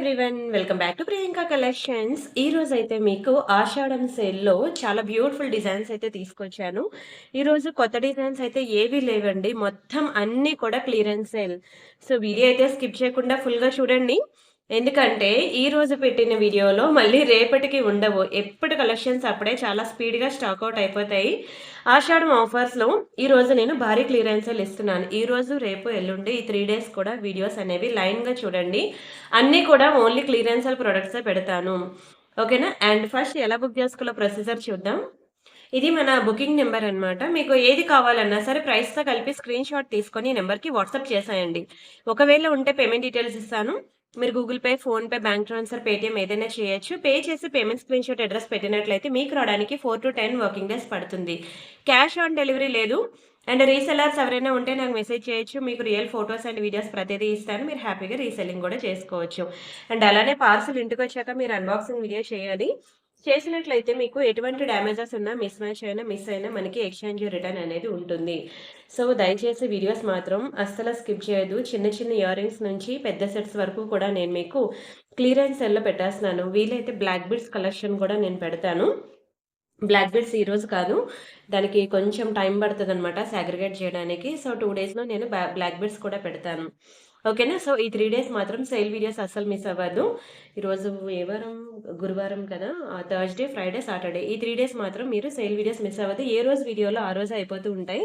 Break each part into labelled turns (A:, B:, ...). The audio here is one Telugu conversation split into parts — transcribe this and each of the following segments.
A: Everyone welcome back to Priyanka collections. ఈ రోజు అయితే మీకు ఆషాఢం సేల్లో చాలా బ్యూటిఫుల్ డిజైన్స్ అయితే తీసుకొచ్చాను. ఈ రోజు కొత్త డిజైన్స్ అయితే ఏవి లేవండి, మొత్తం అన్నీ కూడా క్లియరెన్స్ సేల్. సో వీడియో అయితే స్కిప్ చేయకుండా ఫుల్గా చూడండి, ఎందుకంటే ఈ రోజు పెట్టిన వీడియోలో మళ్ళీ రేపటికి ఉండవు. ఎప్పటి కలెక్షన్స్ అప్పుడే చాలా స్పీడ్గా స్టాక్ అవుట్ అయిపోతాయి. ఆషాఢం ఆఫర్స్లో ఈ రోజు నేను భారీ క్లియరెన్స్ సేల్ ఇస్తున్నాను. ఈ రోజు రేపు ఎల్లుండి ఈ 3 డేస్ కూడా వీడియోస్ అనేవి లైన్గా చూడండి. అన్నీ కూడా ఓన్లీ క్లియరెన్షియల్ ప్రొడక్ట్సే పెడతాను. ఓకేనా? అండ్ ఫస్ట్ ఎలా బుక్ చేసుకోవాలో ప్రొసీజర్ చూద్దాం. ఇది మన బుకింగ్ నెంబర్ అన్నమాట. మీకు ఏది కావాలన్నా సరే ప్రైస్‌తో కలిపి స్క్రీన్‌షాట్ తీసుకొని ఈ నెంబర్‌కి వాట్సాప్ చేసేయండి. ఒకవేళ ఉంటే పేమెంట్ డీటెయిల్స్ ఇస్తాను. మీరు Google pay, PhonePe, bank transfer, Paytm ఏదైనా చేయొచ్చు. పే చేసి పేమెంట్ స్క్రీన్‌షాట్ అడ్రెస్ పెట్టినట్లయితే మీకు రావడానికి 4-10 వర్కింగ్ డేస్ పడుతుంది. క్యాష్ ఆన్ డెలివరీ లేదు. అండ్ రీసెల్లర్స్ ఎవరైనా ఉంటే నాకు మెసేజ్ చేయొచ్చు. మీకు రియల్ ఫోటోస్ అండ్ వీడియోస్ ప్రతిదీ ఇస్తాను. మీరు హ్యాపీగా రీసెల్లింగ్ కూడా చేసుకోవచ్చు. అండ్ అలానే పార్సెల్ ఇంటికొచ్చాక మీరు అన్బాక్సింగ్ వీడియో చేయాలి. చేసినట్లయితే మీకు ఎటువంటి డ్యామేజెస్ ఉన్నా, మిస్ మ్యాచ్ అయినా, మిస్ అయినా మనకి ఎక్స్చేంజ్ రిటర్న్ అనేది ఉంటుంది. సో దయచేసి వీడియోస్ మాత్రం అస్సలు స్కిప్ చేయొద్దు. చిన్న చిన్న ఇయర్ రింగ్స్ నుంచి పెద్ద సెట్స్ వరకు కూడా నేను మీకు క్లియరెన్స్ సెల్‌లో పెట్టేస్తున్నాను. వీలైతే బ్లాక్ బీడ్స్ కలెక్షన్ కూడా నేను పెడతాను. బ్లాక్ బీడ్స్ ఈరోజు కాదు, దానికి కొంచెం టైం పడుతుందనమాట సాగ్రిగేట్ చేయడానికి. సో 2 డేస్‌లో నేను బ్లాక్ బీడ్స్ కూడా పెడతాను. ఓకేనా? సో ఈ 3 డేస్ మాత్రం సేల్ వీడియోస్ అస్సలు మిస్ అవ్వద్దు. ఈరోజు ఏ వారం? గురువారం కదా! థర్స్‌డే, ఫ్రైడే, సాటర్డే ఈ 3 డేస్ మాత్రం మీరు సేల్ వీడియోస్ మిస్ అవ్వద్దు. ఏ రోజు వీడియోలో ఆ రోజే అయిపోతూ ఉంటాయి.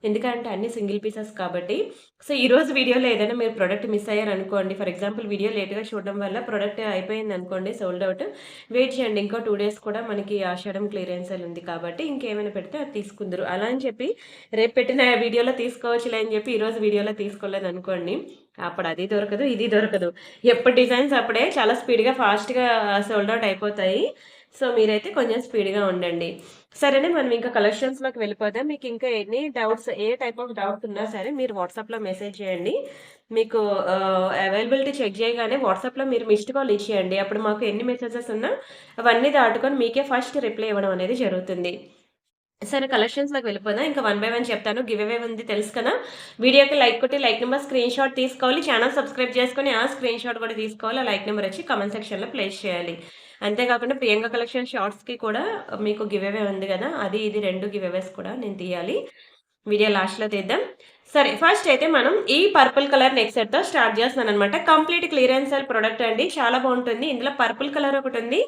A: ఎందుకంటే అన్ని సింగిల్ పీసెస్ కాబట్టి. సో ఈ రోజు వీడియోలో ఏదైనా మీరు ప్రొడక్ట్ మిస్ అయ్యారనుకోండి, ఫర్ ఎగ్జాంపుల్ వీడియో లేట్‌గా చూడడం వల్ల ప్రొడక్ట్ అయిపోయిందనుకోండి, సోల్డ్ అవుట్. వెయిట్ చేయండి. ఇంకో 2 డేస్ కూడా మనకి ఆషాఢం క్లియరెన్స్ సేల్ ఉంది కాబట్టి ఇంకేమైనా పెడితే అది తీసుకుందురు. అలా అని చెప్పి రేపు పెట్టిన వీడియోలో తీసుకోవచ్చులే అని చెప్పి ఈరోజు వీడియోలో తీసుకోలేదనుకోండి, అప్పుడు అది దొరకదు, ఇది దొరకదు. ఎప్పటి డిజైన్స్ అప్పుడే చాలా స్పీడ్‌గా, ఫాస్ట్‌గా సోల్డ్ అవుట్ అయిపోతాయి. సో మీరైతే కొంచెం స్పీడ్‌గా ఉండండి. సరేనా? మనం ఇంకా కలెక్షన్స్‌లోకి వెళ్ళిపోదాం. మీకు ఇంకా any doubts, A type of doubt ఉన్నా సరే మీరు వాట్సాప్‌లో మెసేజ్ చేయండి. మీకు అవైలబిలిటీ చెక్ చేయగానే వాట్సాప్‌లో మీరు మిస్డ్ కాల్ ఇచ్చేయండి. అప్పుడు మాకు ఎన్ని మెసేజెస్ ఉన్నా అవన్నీ దాటుకొని మీకే ఫస్ట్ రిప్లై ఇవ్వడం అనేది జరుగుతుంది. సరే, కలెక్షన్స్‌లోకి వెళ్ళిపోదాం. ఇంకా వన్ బై వన్ చెప్తాను. గివ్ అవే ఉంది తెలుసు కదా! వీడియోకి లైక్ కొట్టి లైక్ నంబర్ స్క్రీన్‌షాట్ తీసుకోవాలి. ఛానెల్ సబ్స్క్రైబ్ చేసుకొని ఆ స్క్రీన్‌షాట్ కూడా తీసుకోవాలి. ఆ లైక్ నంబర్ వచ్చి కామెంట్ సెక్షన్‌లో ప్లేస్ చేయాలి. అంతే కాకుండా ప్రియాంక కలెక్షన్ షార్ట్స్‌కి కూడా మీకు గివ్ అవే ఉంది కదా! అది ఇది 2 గివ్ అవేస్ కూడా నేను తీయాలి. వీడియో లాస్ట్‌లో తీద్దాం. సరే, ఫస్ట్ అయితే మనం ఈ పర్పుల్ కలర్ నెక్ సెట్‌తో స్టార్ట్ చేస్తున్నాననమాట. కంప్లీట్ క్లియరెన్స్ సేల్ ప్రొడక్ట్ అండి. చాలా బావుంటుంది. ఇందులో పర్పుల్ కలర్ ఒకటుంది.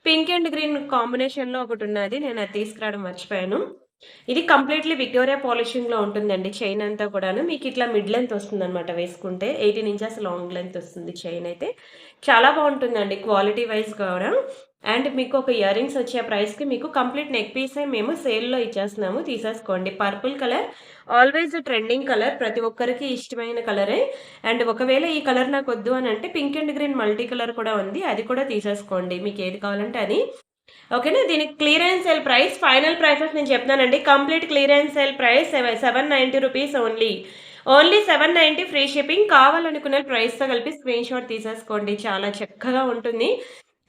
A: పింక్ అండ్ గ్రీన్ కాంబినేషన్‌లో ఒకటున్నది. నేను అది తీసుకురావడం మర్చిపోయాను. ఇది కంప్లీట్‌లీ విక్టోరియా పాలిషింగ్‌లో ఉంటుందండి చైన్ అంతా కూడాను. మీకిట్లా మిడ్ లెంత్ వస్తుందనమాట వేసుకుంటే. 18 ఇంచెస్ లాంగ్ లెంత్ వస్తుంది చైన్ అయితే. చాలా బావుంటుందండి క్వాలిటీ వైస్ కూడా. అండ్ మీకు ఒక ఇయర్ రింగ్స్ వచ్చే ప్రైస్‌కి మీకు కంప్లీట్ నెక్ పీసే మేము సేల్‌లో ఇచ్చేస్తున్నాము. తీసేసుకోండి. Purple colour always trending colour. ప్రతి ఒక్కరికి ఇష్టమైన కలరే. అండ్ ఒకవేళ ఈ కలర్ నాకొద్దు అనంటే pink and green multi colour కూడా ఉంది. అది కూడా తీసేసుకోండి. మీకేది కావాలంటే అది. ఓకేనా? దీనికి clearance sale price, final prices నేను చెప్తున్నానండి. Complete clearance sale price 790 rupees only. Only 790 free shipping. కావాలనుకున్న ప్రైస్‌తో కలిపి స్క్రీన్‌షాట్ తీసేసుకోండి. చాలా చక్కగా ఉంటుంది.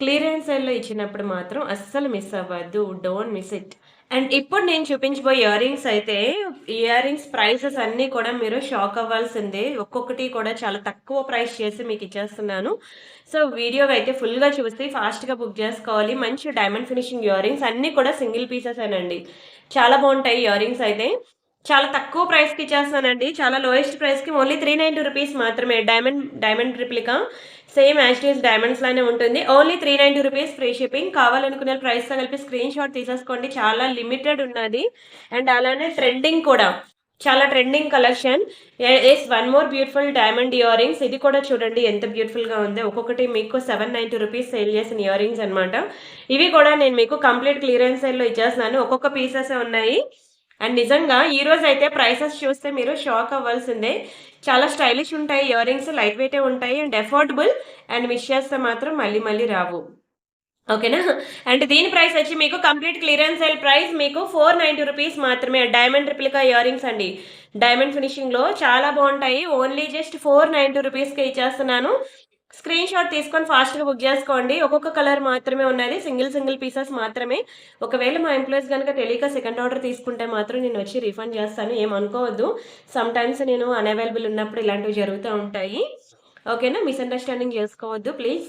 A: క్లియరెన్స్ సేల్‌లో ఇచ్చినప్పుడు మాత్రం అస్సలు మిస్ అవ్వద్దు. Don't miss it. అండ్ ఇప్పుడు నేను చూపించబోయే ఇయర్ రింగ్స్ అయితే, ఇయర్ రింగ్స్ ప్రైసెస్ అన్నీ కూడా మీరు షాక్ అవ్వాల్సిందే. ఒక్కొక్కటి కూడా చాలా తక్కువ ప్రైస్ చేసి మీకు ఇచ్చేస్తున్నాను. సో వీడియో అయితే ఫుల్‌గా చూసి ఫాస్ట్‌గా బుక్ చేసుకోవాలి. మంచి డైమండ్ ఫినిషింగ్ ఇయర్ రింగ్స్ అన్నీ కూడా సింగిల్ పీసెసేనండి. చాలా బావుంటాయి ఇయర్ రింగ్స్ అయితే. చాలా తక్కువ ప్రైస్‌కి ఇచ్చేస్తున్నానండి. చాలా లోయెస్ట్ ప్రైస్‌కి ఓన్లీ 390 రూపీస్ మాత్రమే. Diamond replica same as it is diamonds లానే ఉంటుంది. Only 390 rupees free shipping. కావాలనుకునే ప్రైస్‌తో కలిపి స్క్రీన్‌షాట్ తీసేసుకోండి. చాలా లిమిటెడ్ ఉన్నది. అండ్ అలానే ట్రెండింగ్ కూడా. చాలా trending collection. One more beautiful diamond ear rings. ఇది కూడా చూడండి ఎంత బ్యూటిఫుల్‌గా ఉందో. ఒక్కొక్కటి మీకు 790 రూపీస్ సేల్ చేసిన ఇయర్ రింగ్స్ అనమాట. ఇవి కూడా నేను మీకు కంప్లీట్ క్లియరెన్స్ సేల్‌లో ఇచ్చేస్తున్నాను. ఒక్కొక్క పీసెసే ఉన్నాయి. అండ్ నిజంగా ఈరోజైతే ప్రైసెస్ చూస్తే మీరు షాక్ అవ్వాల్సిందే. చాలా స్టైలిష్ ఉంటాయి ఇయర్ రింగ్స్. లైట్ వెయిటే ఉంటాయి. And affordable. అండ్ మిస్ చేస్తే మాత్రం మళ్ళీ మళ్ళీ రావు. ఓకేనా? అండ్ దీని ప్రైస్ వచ్చి మీకు కంప్లీట్ క్లియరెన్స్ సేల్ ప్రైస్ మీకు 490 రూపీస్ మాత్రమే. డైమండ్ రిప్లికా ఇయర్ రింగ్స్ అండి. డైమండ్ ఫినిషింగ్‌లో చాలా బావుంటాయి. ఓన్లీ జస్ట్ 490 రూపీస్‌కే ఇచ్చేస్తున్నాను. స్క్రీన్‌షాట్ తీసుకొని ఫాస్ట్‌గా బుక్ చేసుకోండి. ఒక్కొక్క కలర్ మాత్రమే ఉన్నది. సింగిల్ పీసెస్ మాత్రమే. ఒకవేళ మా ఎంప్లాయీస్ గనుక తెలియక సెకండ్ ఆర్డర్ తీసుకుంటే మాత్రం నేనొచ్చి రిఫండ్ చేస్తాను. ఏమనుకోవద్దు. సమ్‌టైమ్స్ నేను అనవైలబుల్ ఉన్నప్పుడు ఇలాంటివి జరుగుతా ఉంటాయి. ఓకేనా? మిస్‌అండర్‌స్టాండింగ్ చేసుకోవద్దు ప్లీజ్.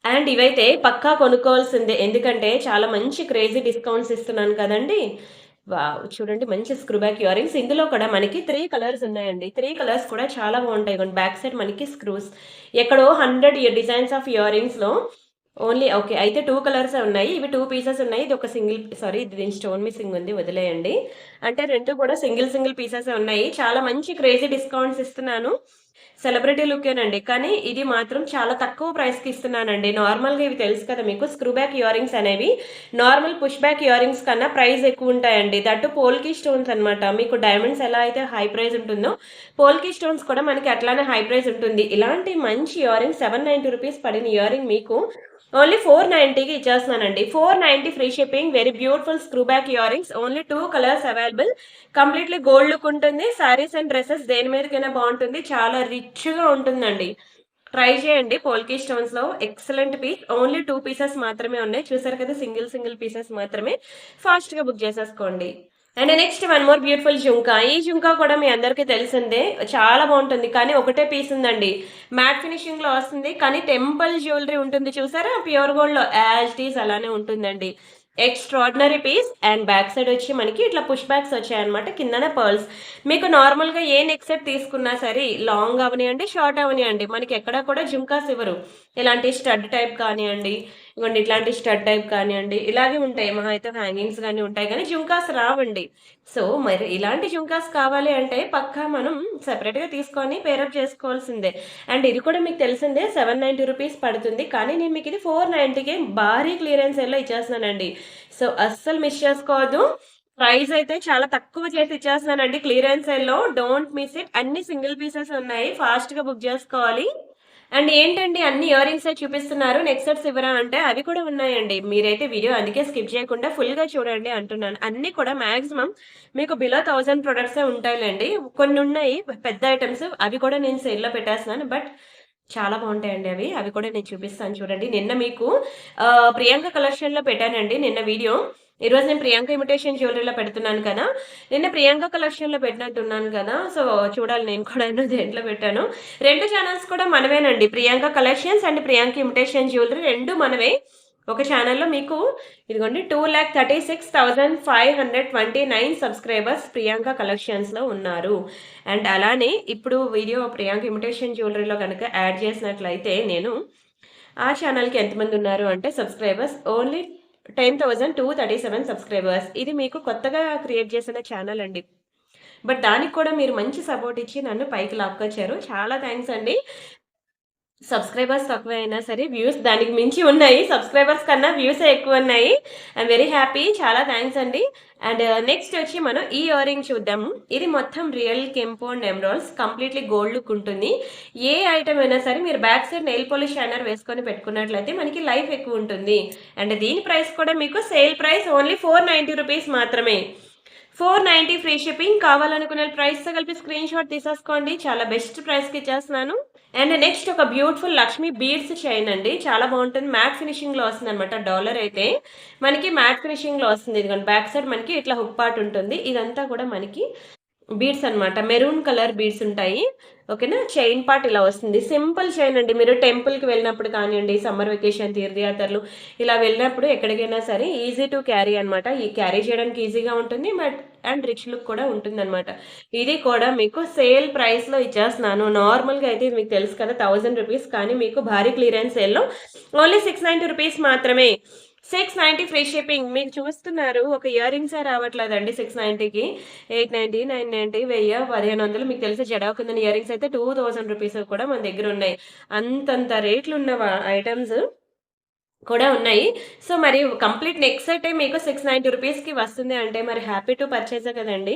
A: అండ్ ఇవైతే పక్కా కొనుక్కోవాల్సిందే. ఎందుకంటే చాలా మంచి క్రేజీ డిస్కౌంట్స్ ఇస్తున్నాను కదండీ! వావ్! చూడండి మంచి స్క్రూ బ్యాక్ ఇయర్ రింగ్స్. ఇందులో కూడా మనకి 3 కలర్స్ ఉన్నాయండి. 3 కలర్స్ కూడా చాలా బావుంటాయి. ఇగోండి బ్యాక్ సైడ్ మనకి స్క్రూస్. ఎక్కడో 100 డిజైన్స్ ఆఫ్ ఇయర్ రింగ్స్‌లో ఓన్లీ ఓకే. అయితే 2 కలర్సే ఉన్నాయి. ఇవి 2 పీసెస్ ఉన్నాయి. ఇది ఒక సింగిల్ సారీ దీని స్టోన్ మిస్సింగ్ ఉంది. వదిలేయండి. అంటే 2 కూడా సింగిల్ సింగిల్ పీసెసే ఉన్నాయి. చాలా మంచి క్రేజీ డిస్కౌంట్స్ ఇస్తున్నాను. సెలబ్రిటీ లుకేనండి. కానీ ఇది మాత్రం చాలా తక్కువ ప్రైస్‌కి ఇస్తున్నానండి. నార్మల్‌గా ఇవి తెలుసు కదా మీకు స్క్రూ బ్యాక్ ఇయర్ రింగ్స్ అనేవి normal push back ear rings కన్నా ప్రైస్ ఎక్కువుంటాయండి. దట్టు పోల్కి స్టోన్స్ అన్నమాట. మీకు డైమండ్స్ ఎలా అయితే హై ప్రైస్ ఉంటుందో, పోల్కి స్టోన్స్ కూడా మనకి అట్లానే హై ప్రైస్ ఉంటుంది. ఇలాంటి మంచి ఇయర్ రింగ్ రూ. 790 పడిన ఇయర్ రింగ్ మీకు ఓన్లీ 490కి ఇచ్చేస్తున్నానండి. 490 free shipping. Very beautiful screw back ear rings. Only 2 colours available. Completely gold look ఉంటుంది. శారీస్ అండ్ డ్రెసెస్ దేని మీదకైనా బావుంటుంది. చాలా రిచ్‌గా ఉంటుందండి. ట్రై చేయండి. పోల్కి స్టోన్స్‌లో ఎక్సలెంట్ పీస్. ఓన్లీ 2 పీసెస్ మాత్రమే ఉన్నాయి. చూసారు కదా! సింగిల్ సింగిల్ పీసెస్ మాత్రమే. ఫాస్ట్‌గా బుక్ చేసేసుకోండి. And next one more beautiful jhumka. ఈ జుంకా కూడా మీ అందరికీ తెలిసిందే. చాలా బావుంటుంది. కానీ ఒకటే పీస్ ఉందండి. మ్యాట్ ఫినిషింగ్‌లో వస్తుంది. కానీ టెంపుల్ జ్యువెలరీ ఉంటుంది చూసారా? ప్యూర్ గోల్డ్‌లో యాజ్ ఇట్ ఈజ్ అలానే ఉంటుందండి. Extraordinary piece and back side వచ్చి మనకి ఇట్లా పుష్ బ్యాక్స్ వచ్చాయన్నమాట. కిందన పర్ల్స్. మీకు నార్మల్‌గా ఏ నెక్ సెట్ తీసుకున్నా సరే లాంగ్ అవ్వనియండి, షార్ట్ అవ్వనియండి. మనకి ఎక్కడా కూడా జుంకాస్ ఇవ్వరు. ఇలాంటి స్టడ్ టైప్ కానియండి, ఇగోండి ఇట్లాంటి స్టడ్ టైప్ కానియండి, ఇలాగే ఉంటాయి. మహా అయితే హ్యాంగింగ్స్ గాని ఉంటాయి గానీ జుంకాస్ రావండి. సో, మరి ఇలాంటి జుంకాస్ కావాలి అంటే పక్కా మనం సెపరేట్‌గా తీసుకొని పేరప్ చేసుకోవాల్సిందే. అండ్ ఇది కూడా మీకు తెలిసిందే రూ. 790 పడుతుంది. కానీ నేను మీకు ఇది 490కే భారీ క్లియరెన్స్ సేల్‌లో ఇచ్చేస్తున్నానండి. సో, అస్సలు మిస్ చేసుకోవద్దు. ప్రైస్ అయితే చాలా తక్కువ చేసి ఇచ్చేస్తున్నానండి క్లియరెన్స్ సేల్‌లో. Don't miss it. అన్ని సింగిల్ పీసెస్ ఉన్నాయి. ఫాస్ట్‌గా బుక్ చేసుకోవాలి. అండ్ ఏంటండి అన్ని ఇయర్ రింగ్సే చూపిస్తున్నారు. నెక్ సెట్స్ ఇవ్వరా అంటే అవి కూడా ఉన్నాయండి. మీరైతే వీడియో అందుకే స్కిప్ చేయకుండా ఫుల్‌గా చూడండి అంటున్నాను. అన్నీ కూడా మాక్సిమం మీకు బిలో 1000 ప్రొడక్ట్సే ఉంటాయిలెండి. కొన్నున్నాయి పెద్ద ఐటెమ్స్ అవి కూడా నేను సేల్‌లో పెట్టేస్తున్నాను. బట్ చాలా బావుంటాయండి అవి. అవి కూడా నేను చూపిస్తాను చూడండి. నిన్న మీకు ప్రియాంక కలెక్షన్‌లో పెట్టానండి నిన్న వీడియో. ఈరోజు నేను ప్రియాంక ఇమిటేషన్ జ్యువెలరీలో పెడుతున్నాను కదా! నిన్న ప్రియాంక కలెక్షన్‌లో పెట్టినట్టున్నాను కదా! సో, చూడాలి నేను కూడా దేంట్లో పెట్టానో. 2 ఛానెల్స్ కూడా మనవేనండి. Priyanka collections and Priyanka imitation jewellery 2 మనవే. ఒక ఛానెల్‌లో మీకు ఇదిగోండి 2,36,529 సబ్స్క్రైబర్స్ ప్రియాంక కలెక్షన్స్‌లో ఉన్నారు. అండ్ అలానే ఇప్పుడు వీడియో ప్రియాంక ఇమిటేషన్ జ్యువెలరీలో గనక యాడ్ చేసినట్లయితే నేను ఆ ఛానెల్‌కి ఎంతమంది ఉన్నారు అంటే సబ్స్క్రైబర్స్ ఓన్లీ 10,237 సబ్స్క్రైబర్స్. ఇది మీకు కొత్తగా క్రియేట్ చేసిన ఛానెల్ అండి. బట్ దానికి కూడా మీరు మంచి సపోర్ట్ ఇచ్చి నన్ను పైకి లాక్కొచ్చారు. చాలా థాంక్స్ అండి. సబ్స్క్రైబర్స్ తక్కువే అయినా సరే వ్యూస్ దానికి మించి ఉన్నాయి. సబ్స్క్రైబర్స్ కన్నా వ్యూసే ఎక్కువున్నాయి. I'm very happy. చాలా థాంక్స్ అండి. అండ్ నెక్స్ట్ వచ్చి మనం ఈ ఇయర్ రింగ్ చూద్దాము. ఇది మొత్తం రియల్ కెంపు and emeralds completely gold look ఉంటుంది. ఏ ఐటెమ్ అయినా సరే మీరు back side nail polish shiner వేసుకొని పెట్టుకున్నట్లయితే మనకి లైఫ్ ఎక్కువుంటుంది. అండ్ దీని ప్రైస్ కూడా మీకు సేల్ ప్రైస్ ఓన్లీ రూ. 490 మాత్రమే. 490 ఫ్రీ షిప్పింగ్. కావాలనుకున్న ప్రైస్‌తో కలిపి స్క్రీన్ షాట్ తీసేసుకోండి. చాలా బెస్ట్ ప్రైస్‌కి ఇచ్చేస్తున్నాను. అండ్ నెక్స్ట్ ఒక బ్యూటిఫుల్ లక్ష్మి బీడ్స్ చైన్ అండి. చాలా బావుంటుంది. మ్యాట్ ఫినిషింగ్‌లో వస్తుందనమాట. డాలర్ అయితే మనకి మ్యాట్ ఫినిషింగ్‌లో వస్తుంది. ఇదిగోండి బ్యాక్ సైడ్ మనకి ఇట్లా హుక్ పార్ట్ ఉంటుంది. ఇదంతా కూడా మనకి బీడ్స్ అన్నమాట. మెరూన్ కలర్ బీడ్స్ ఉంటాయి. ఓకేనా? చైన్ పార్ట్ ఇలా వస్తుంది. సింపుల్ చైన్ అండి. మీరు టెంపుల్‌కి వెళ్ళినప్పుడు కానియండి, సమ్మర్ వెకేషన్, తీర్థయాత్రలు ఇలా వెళ్ళినప్పుడు ఎక్కడికైనా సరే ఈజీ టు క్యారీ అన్నమాట. ఈ క్యారీ చేయడానికి ఈజీగా ఉంటుంది. అండ్ రిచ్ లుక్ కూడా ఉంటుందన్నమాట. ఇది కూడా మీకు సేల్ ప్రైస్‌లో ఇచ్చేస్తున్నాను. నార్మల్‌గా అయితే ఇది మీకు తెలుసు కదా! రూ. 1000 కానీ మీకు భారీ క్లియరెన్స్ సేల్‌లో ఓన్లీ రూ. 690 మాత్రమే. 690 ఫ్రీ షిప్పింగ్. మీకు చూస్తున్నారు ఒక ఇయర్ రింగ్సే రావట్లేదండి 690కి. 890, 990, 1000, 1500 మీకు తెలిసి జడావు కిందన ఇయర్ రింగ్స్ అయితే రూ. 2000 కూడా మన దగ్గరున్నాయి. అంతంత రేట్లున్న ఐటెమ్స్ కూడా ఉన్నాయి. సో, మరి కంప్లీట్ నెక్ సెట్టే మీకు రూ. 690కి వస్తుంది అంటే మరి హ్యాపీ టు పర్చేసే కదండీ!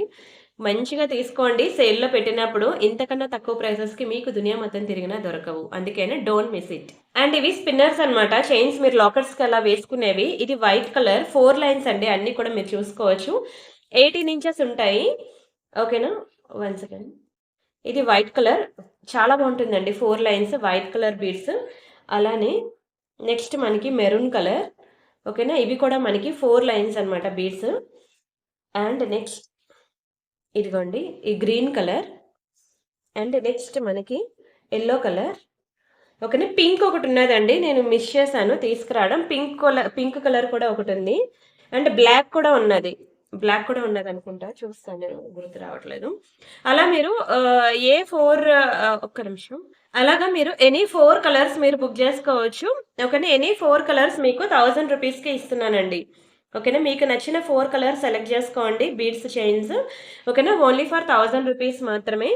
A: మంచిగా తీసుకోండి. సేల్‌లో పెట్టినప్పుడు ఇంతకన్నా తక్కువ ప్రైసెస్‌కి మీకు దునియా మొత్తం తిరిగినా దొరకవు. అందుకనే డోంట్ మిస్ ఇట్. అండ్ ఇవి స్పిన్నర్స్ అన్నమాట. చైన్స్ మీరు లాకర్స్‌కి అలా వేసుకునేవి. ఇది వైట్ కలర్ 4 లైన్స్ అండి. అన్నీ కూడా మీరు చూసుకోవచ్చు. 18 ఇంచెస్ ఉంటాయి. ఓకేనా? One second. ఇది వైట్ కలర్ చాలా బావుంటుందండి. 4 లైన్స్ వైట్ కలర్ బీడ్స్. అలానే నెక్స్ట్ మనకి మెరూన్ కలర్. ఓకేనా? ఇవి కూడా మనకి 4 లైన్స్ అన్నమాట బీడ్స్. అండ్ నెక్స్ట్ ఇదిగోండి ఈ గ్రీన్ కలర్. అండ్ నెక్స్ట్ మనకి యెల్లో కలర్. ఓకేనా. పింక్ ఒకటున్నదండి. నేను మిస్ చేశాను తీసుకురావడం. పింక్ కలర్ కూడా ఒకటుంది. అండ్ బ్లాక్ కూడా ఉన్నది. బ్లాక్ కూడా ఉన్నదనుకుంటా. చూస్తాను నేను గుర్తు రావట్లేదు. అలా మీరు ఏ 4 ఒక్క నిమిషం. అలాగా మీరు ఎనీ 4 కలర్స్ మీరు బుక్ జేసుకోవచ్చు. ఓకేనా. ఎనీ 4 కలర్స్ మీకు 1000 రూపీస్‌కే ఇస్తున్నానండి. ఓకేనా. మీకు నచ్చిన 4 కలర్స్ సెలెక్ట్ జేసుకోండి బీడ్స్ చైన్స్. ఓకేనా. ఓన్లీ ఫర్ 1000 రూపీస్ మాత్రమే.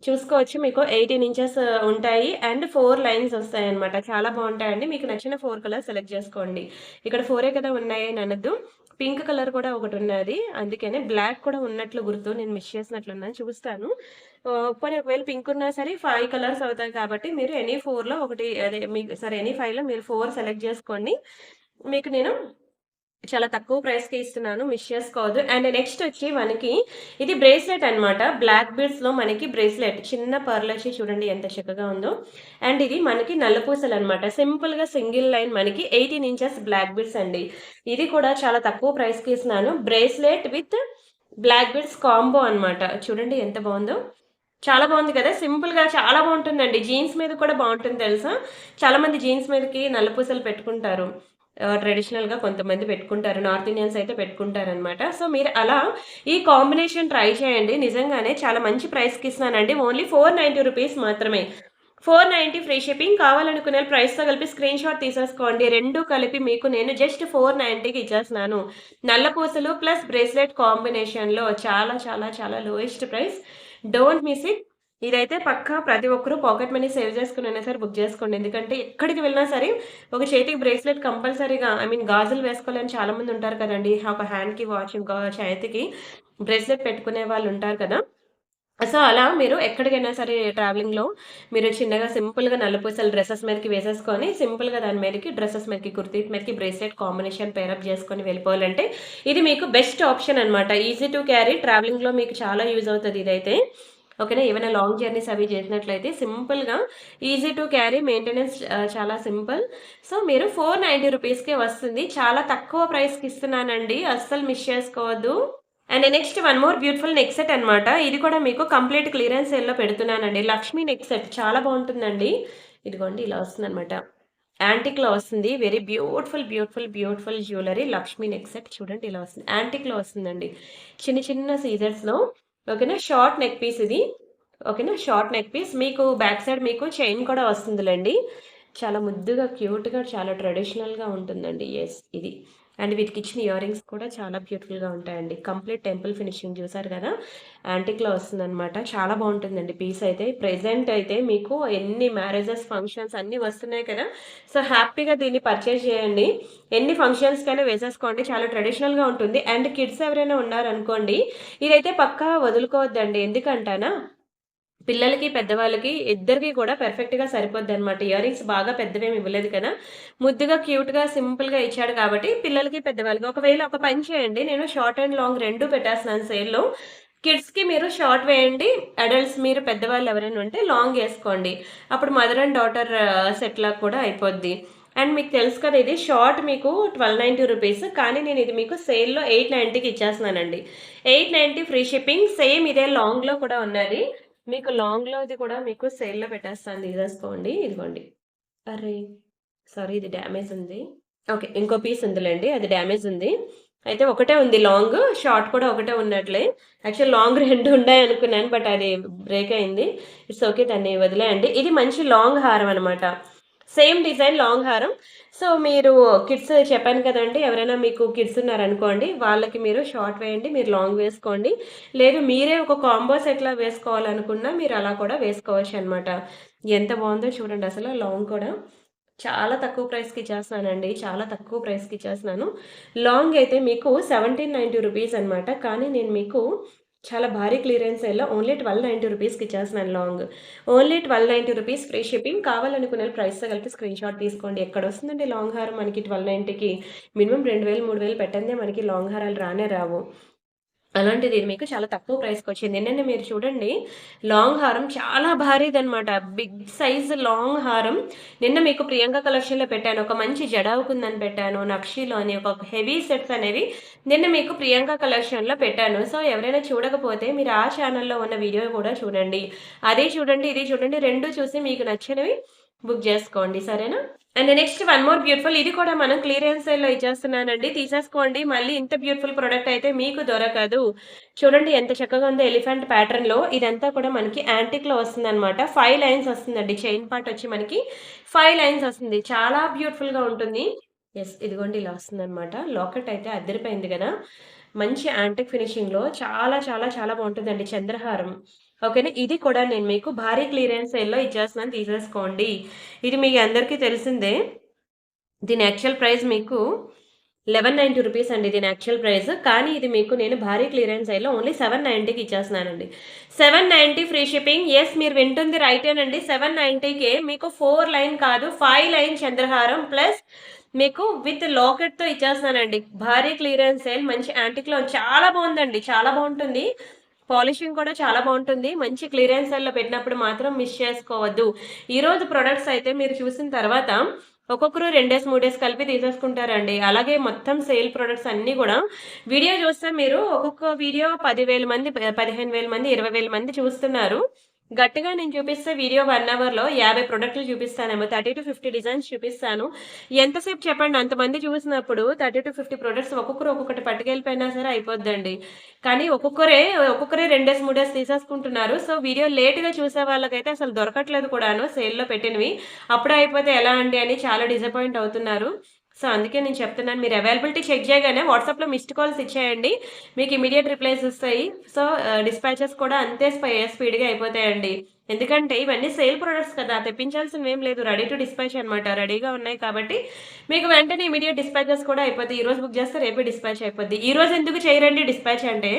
A: చూసుకోవచ్చు మీకు 18 ఇంచెస్ ఉంటాయి. అండ్ 4 లైన్స్ ఒస్తాయన్నమాట. చాలా బావుంటాయండి. మీకు నచ్చిన 4 కలర్స్ సెలెక్ట్ జేసుకోండి. ఇక్కడ 4 కదా ఉన్నాయి అని అనొద్దు. పింక్ కలర్ కూడా ఒకటున్నది. అందుకనే బ్లాక్ కూడా ఉన్నట్లు గుర్తు. నేను మిస్ చేసినట్లున్నాను. చూస్తాను. పోనీ ఒకవేళ పింక్ ఉన్నా సరే 5 కలర్స్ అవుతాయి కాబట్టి మీరు ఎనీ 4లో ఒకటి అదే మీకు సారీ ఎనీ 5లో మీరు 4 సెలెక్ట్ జేసుకోండి. మీకు నేను చాలా తక్కువ ప్రైస్‌కే ఇస్తున్నాను. మిస్ చేసుకోవద్దు. అండ్ నెక్స్ట్ వచ్చి మనకి ఇది బ్రేస్లెట్ అన్నమాట. బ్లాక్ బీడ్స్‌లో మనకి బ్రేస్లెట్. చిన్న పర్ల్ వచ్చి చూడండి ఎంత చక్కగా ఉందో. అండ్ ఇది మనకి నల్లపూసలన్నమాట. సింపుల్‌గా సింగిల్ లైన్ మనకి 18 ఇంచెస్ బ్లాక్ బీడ్స్ అండి. ఇది కూడా చాలా తక్కువ ప్రైస్‌కి ఇస్తున్నాను. Bracelet with black beads combo అన్నమాట. చూడండి ఎంత బావుందో. చాలా బావుంది కదా! సింపుల్‌గా చాలా బావుంటుందండి. జీన్స్ మీద కూడా బావుంటుంది తెలుసా? చాలామంది జీన్స్ మీదకి నల్లపూసలు పెట్టుకుంటారు. ట్రెడిషనల్‌గా కొంతమంది పెట్టుకుంటారు. నార్త్ ఇండియన్స్ అయితే పెట్టుకుంటారనమాట. సో, మీరు అలా ఈ కాంబినేషన్ ట్రై చేయండి. నిజంగానే చాలా మంచి ప్రైస్‌కి ఇస్తున్నానండి. ఓన్లీ 490 రూపీస్ మాత్రమే. 490 ఫ్రీ షిప్పింగ్. కావాలనుకునే ప్రైస్‌తో కలిపి స్క్రీన్‌షాట్ తీసేసుకోండి. 2 కలిపి మీకు నేను జస్ట్ 490కి ఇచ్చేస్తున్నాను. నల్ల పూసలు ప్లస్ బ్రేస్లెట్ కాంబినేషన్‌లో చాలా చాలా చాలా lowest price. Don't miss it. ఇదైతే పక్కా ప్రతి ఒక్కరు పాకెట్ మనీ సేవ్ చేసుకొనైనా సరే బుక్ చేసుకోండి. ఎందుకంటే ఎక్కడికి వెళ్ళినా సరే ఒక చేతికి బ్రేస్లెట్ కంపల్సరీగా ఐ మీన్ గాజులు వేసుకోవాలని చాలా మంది ఉంటారు కదండీ! ఒక హ్యాండ్‌కి వాచ్, చేతికి బ్రేస్లెట్ పెట్టుకునే వాళ్ళు ఉంటారు కదా! సో, అలా మీరు ఎక్కడికైనా సరే ట్రావెలింగ్‌లో మీరు చిన్నగా సింపుల్‌గా నల్లపూసలు డ్రెసెస్ మీదకి వేసేసుకొని, సింపుల్‌గా దాని మీదకి డ్రెసెస్ మీదకి, కుర్తీస్ మీదకి బ్రేస్లెట్ కాంబినేషన్ పేరప్ చేసుకొని వెళ్ళిపోవాలంటే, ఇది మీకు బెస్ట్ ఆప్షన్ అనమాట. ఈజీ టు క్యారీ ట్రావెలింగ్‌లో మీకు చాలా యూజ్ అవుతది ఇదైతే. ఓకేనా. ఏమైనా లాంగ్ జర్నీస్ అవి చేసినట్లయితే సింపుల్‌గా ఈజీ టు క్యారీ మెయింటెనెన్స్ చాలా సింపుల్. సో, మీరు 490 రూపీస్‌కే వస్తుంది. చాలా తక్కువ ప్రైస్‌కి ఇస్తున్నానండి. అస్సలు మిస్ చేసుకోవద్దు. And next one more beautiful neck set అనమాట. ఇది కూడా మీకు కంప్లీట్ క్లియరెన్స్ సేల్‌లో పెడుతున్నానండి. లక్ష్మీ నెక్ సెట్ చాలా బావుంటుందండి. ఇదిగోండి ఇలా వస్తుందనమాట. యాంటిక్‌లో వస్తుంది. Very beautiful, beautiful, beautiful jewellery Lakshmi neck set చూడండి ఇలా వస్తుంది. యాంటిక్‌లో వస్తుందండి. చిన్న చిన్న సీజర్స్‌లో ఓకేనా. షార్ట్ నెక్ పీస్ ఇది. ఓకేనా. Short neck piece. మీకు బ్యాక్ సైడ్ మీకు చైన్ కూడా వస్తుందిలెండి. చాలా ముద్దుగా, క్యూట్‌గా, చాలా ట్రెడిషనల్‌గా ఉంటుందండి. యెస్ ఇది. అండ్ వీటికిచ్చిన ఇయర్ రింగ్స్ కూడా చాలా బ్యూటిఫుల్‌గా ఉంటాయండి. కంప్లీట్ టెంపుల్ ఫినిషింగ్ చూసారు గదా! యాంటిక్‌లో వస్తుందనమాట. చాలా బావుంటుందండి పీస్ అయితే. ప్రెజెంట్ అయితే మీకు ఎన్ని మ్యారేజెస్, ఫంక్షన్స్ అన్నీ వస్తున్నాయి కదా! సో, హ్యాపీగా దీన్ని పర్చేజ్ చేయండి. ఎన్ని ఫంక్షన్స్‌కైనా వేసేసుకోండి. చాలా ట్రెడిషనల్‌గా ఉంటుంది. అండ్ కిడ్స్ ఎవరైనా ఉన్నారనుకోండి, ఇదైతే పక్కా వదులుకోవద్దండి. ఎందుకంటానా పిల్లలకి, పెద్దవాళ్ళకి ఇద్దరికీ కూడా పర్ఫెక్ట్‌గా సరిపోద్దనమాట. ఇయర్ రింగ్స్ బాగా పెద్దవేమి ఇవ్వలేదు కదా! ముద్దుగా, క్యూట్‌గా, సింపుల్‌గా ఇచ్చాడు కాబట్టి పిల్లలకి, పెద్దవాళ్ళకి ఒకవేళ ఒక పని చేయండి. నేను షార్ట్ అండ్ లాంగ్ 2 పెట్టేస్తున్నాను సేల్‌లో. కిడ్స్‌కి మీరు షార్ట్ వేయండి. అడల్ట్స్ మీరు పెద్దవాళ్ళు ఎవరైనా ఉంటే లాంగ్ ఏసుకోండి. అప్పుడు మదర్ అండ్ డాటర్ సెట్‌లా కూడా అయిపోద్ది. అండ్ మీకు తెలుసు కదా! ఇది షార్ట్ మీకు 1290 రూపీస్. కానీ నేను ఇది మీకు సేల్‌లో 890కి ఇచ్చేస్తున్నానండి. 890 ఫ్రీ షిప్పింగ్. సేమ్ ఇదే లాంగ్‌లో కూడా ఉన్నది. మీకు లాంగ్‌లోది కూడా మీకు సేల్‌లో పెట్టేస్తాను తీసేసుకోండి. ఇదిగోండి. అర్రే! సారీ ఇది డ్యామేజ్ ఉంది. ఓకే. ఇంకో పీస్ ఉందిలెండి. అది డ్యామేజ్ ఉంది. అయితే ఒకటే ఉంది లాంగ్. షార్ట్ కూడా ఒకటే ఉన్నట్లే. Actual long 2 ఉన్నాయనుకున్నాను. బట్ అది బ్రేక్ అయింది. It's okay. దాన్ని వదిలేయండి. ఇది మంచి లాంగ్ హారం అనమాట. సేమ్ డిజైన్ లాంగ్ హారం. సో, మీరు కిడ్స్ చెప్పాను కదండీ! ఎవరైనా మీకు కిడ్స్ ఉన్నారనుకోండి. వాళ్ళకి మీరు షార్ట్ వేయండి. మీరు లాంగ్ వేసుకోండి. లేదు మీరే ఒక కాంబో సెట్‌లా వేసుకోవాలనుకున్నా మీరు అలా కూడా వేసుకోవచ్చనమాట. ఎంత బావుందో చూడండి అసలు లాంగ్ కూడా. చాలా తక్కువ ప్రైస్‌కి ఇచ్చేస్తున్నానండి. చాలా తక్కువ ప్రైస్‌కి ఇచ్చేస్తున్నాను. లాంగ్ అయితే మీకు 1790 రూపీస్ అనమాట. కానీ నేను మీకు చాలా భారీ క్లియరెన్స్ సేల్‌లో ఓన్లీ 1290 రూపీస్‌కి ఇచ్చేస్తున్నాను long. Only 1290 rupees free shipping. కావాలనుకునే ప్రైస్‌తో కలిపి స్క్రీన్‌షాట్ తీసుకోండి. ఎక్కడొస్తుందండి లాంగ్ హారం మనకి 1290కి మినిమమ్ 2000, 3000 పెట్టందే మనకి లాంగ్ హారాలు రానే రావు. అలాంటిది ఇది మీకు చాలా తక్కువ ప్రైస్‌కొచ్చింది. నిన్ననే మీరు చూడండి లాంగ్ హారం చాలా భారీదనమాట. బిగ్ సైజ్ లాంగ్ హారం. నిన్న మీకు ప్రియాంక కలెక్షన్‌లో పెట్టాను. ఒక మంచి జడావుకుందని పెట్టాను. నక్షీలోని ఒక హెవీ సెట్స్ అనేవి నిన్న మీకు ప్రియాంక కలెక్షన్‌లో పెట్టాను. సో, ఎవరైనా చూడకపోతే మీరు ఆ ఛానెల్‌లో ఉన్న వీడియో కూడా చూడండి. అది చూడండి, ఇది చూడండి 2 చూసి మీకు నచ్చినవి బుక్ జేసుకోండి. సరేనా? And next one more beautiful ఇది కూడా మనం క్లియరెన్స్ సేల్‌లో ఇచ్చేస్తున్నానండి. తీసేసుకోండి. మళ్ళీ ఇంత బ్యూటిఫుల్ ప్రొడక్ట్ అయితే మీకు దొరకదు. చూడండి ఎంత చక్కగా ఉందో ఎలిఫెంట్ ప్యాటర్న్‌లో ఇదంతా కూడా మనకి యాంటిక్‌లో వస్తుందనమాట. 5 లైన్స్ వస్తుందండి. చైన్ పార్ట్ వచ్చి మనకి 5 లైన్స్ వస్తుంది. చాలా బ్యూటిఫుల్‌గా ఉంటుంది. యెస్. ఇదిగోండి ఇలా వస్తుందనమాట. లాకెట్ అయితే అదిరిపోయింది గదా! మంచి యాంటిక్ ఫినిషింగ్‌లో చాలా చాలా చాలా బావుంటుందండి చంద్రహారం. ఓకేనా? ఇది కూడా నేను మీకు భారీ క్లియరెన్స్ సేల్‌లో ఇచ్చేస్తున్నాను తీసేసుకోండి. ఇది మీ అందరికీ తెలిసిందే. దీని యాక్చువల్ ప్రైస్ మీకు 1190 రూపీస్ అండి దీని యాక్చువల్ ప్రైస్. కానీ ఇది మీకు నేను భారీ క్లియరెన్స్ సేల్‌లో ఓన్లీ 790కి ఇచ్చేస్తున్నానండి. 790 free shipping. యెస్ మీరు వింటుంది రైటేనండి. 790కే మీకు 4 లైన్ కాదు 5 లైన్ చంద్రహారం ప్లస్ మీకు విత్ లాకెట్‌తో ఇచ్చేస్తున్నానండి. భారీ క్లియరెన్స్ సేల్ మంచి యాంటిక్‌లో చాలా బావుందండి. చాలా బావుంటుంది. పాలిషింగ్ కూడా చాలా బావుంటుంది. మంచి క్లియరెన్స్ సేల్‌లో పెట్టినప్పుడు మాత్రం మిస్ చేసుకోవద్దు. ఈరోజు ప్రొడక్ట్స్ అయితే మీరు చూసిన తర్వాత ఒక్కొక్కరు 2 డేస్, 3 డేస్ కలిపి తీసేసుకుంటారండి. అలాగే మొత్తం సేల్ ప్రొడక్ట్స్ అన్నీ గూడా వీడియో చూస్తే మీరు ఒక్కొక్క వీడియో 10,000 మంది, 15,000 మంది, 20,000 మంది చూస్తున్నారు. గట్టిగా నేను చూపిస్తే వీడియో 1 అవర్‌లో 50 ప్రొడక్ట్‌లు చూపిస్తానేమో. 30-50 డిజైన్స్ చూపిస్తాను. ఎంతసేపు చెప్పండి అంతమంది చూసినప్పుడు 30-50 ప్రొడక్ట్స్ ఒక్కొక్కరు ఒక్కొక్కటి పట్టుకెళ్ళిపోయినా సరే అయిపోద్దండి. కానీ ఒక్కొక్కరే 2 డేస్, 3 డేస్ తీసేసుకుంటున్నారు. సో, వీడియో లేట్‌గా చూసే వాళ్ళకైతే అసలు దొరకట్లేదు కూడాను సేల్‌లో పెట్టినవి. అప్పుడే అయిపోతే ఎలా అండి అని చాలా డిసప్పాయింట్ అవుతున్నారు. సో, అందుకే నేను చెప్తున్నాను. మీరు అవైలబిలిటీ చెక్ చేయగానే వాట్సాప్‌లో మిస్డ్ కాల్స్ ఇచ్చేయండి. మీకు ఇమ్మీడియేట్ రిప్లైస్ ఒస్తాయి. సో, డిస్పాచెస్ కూడా అంతే స్పీడ్‌గా అయిపోతాయండి. ఎందుకంటే ఇవన్నీ సేల్ ప్రొడక్ట్స్ కదా! తెప్పించాల్సినవేం లేదు. రెడీ టు డిస్పాచ్ అనమాట. రెడీగా ఉన్నాయి కాబట్టి మీకు వెంటనే ఇమ్మీడియేట్ డిస్పాచెస్ కూడా అయిపోతాయి. ఈరోజు బుక్ చేస్తే రేపే డిస్పాచ్ అయిపోద్ది. ఈరోజు ఎందుకు చేయరండి డిస్పాచ్ అంటే,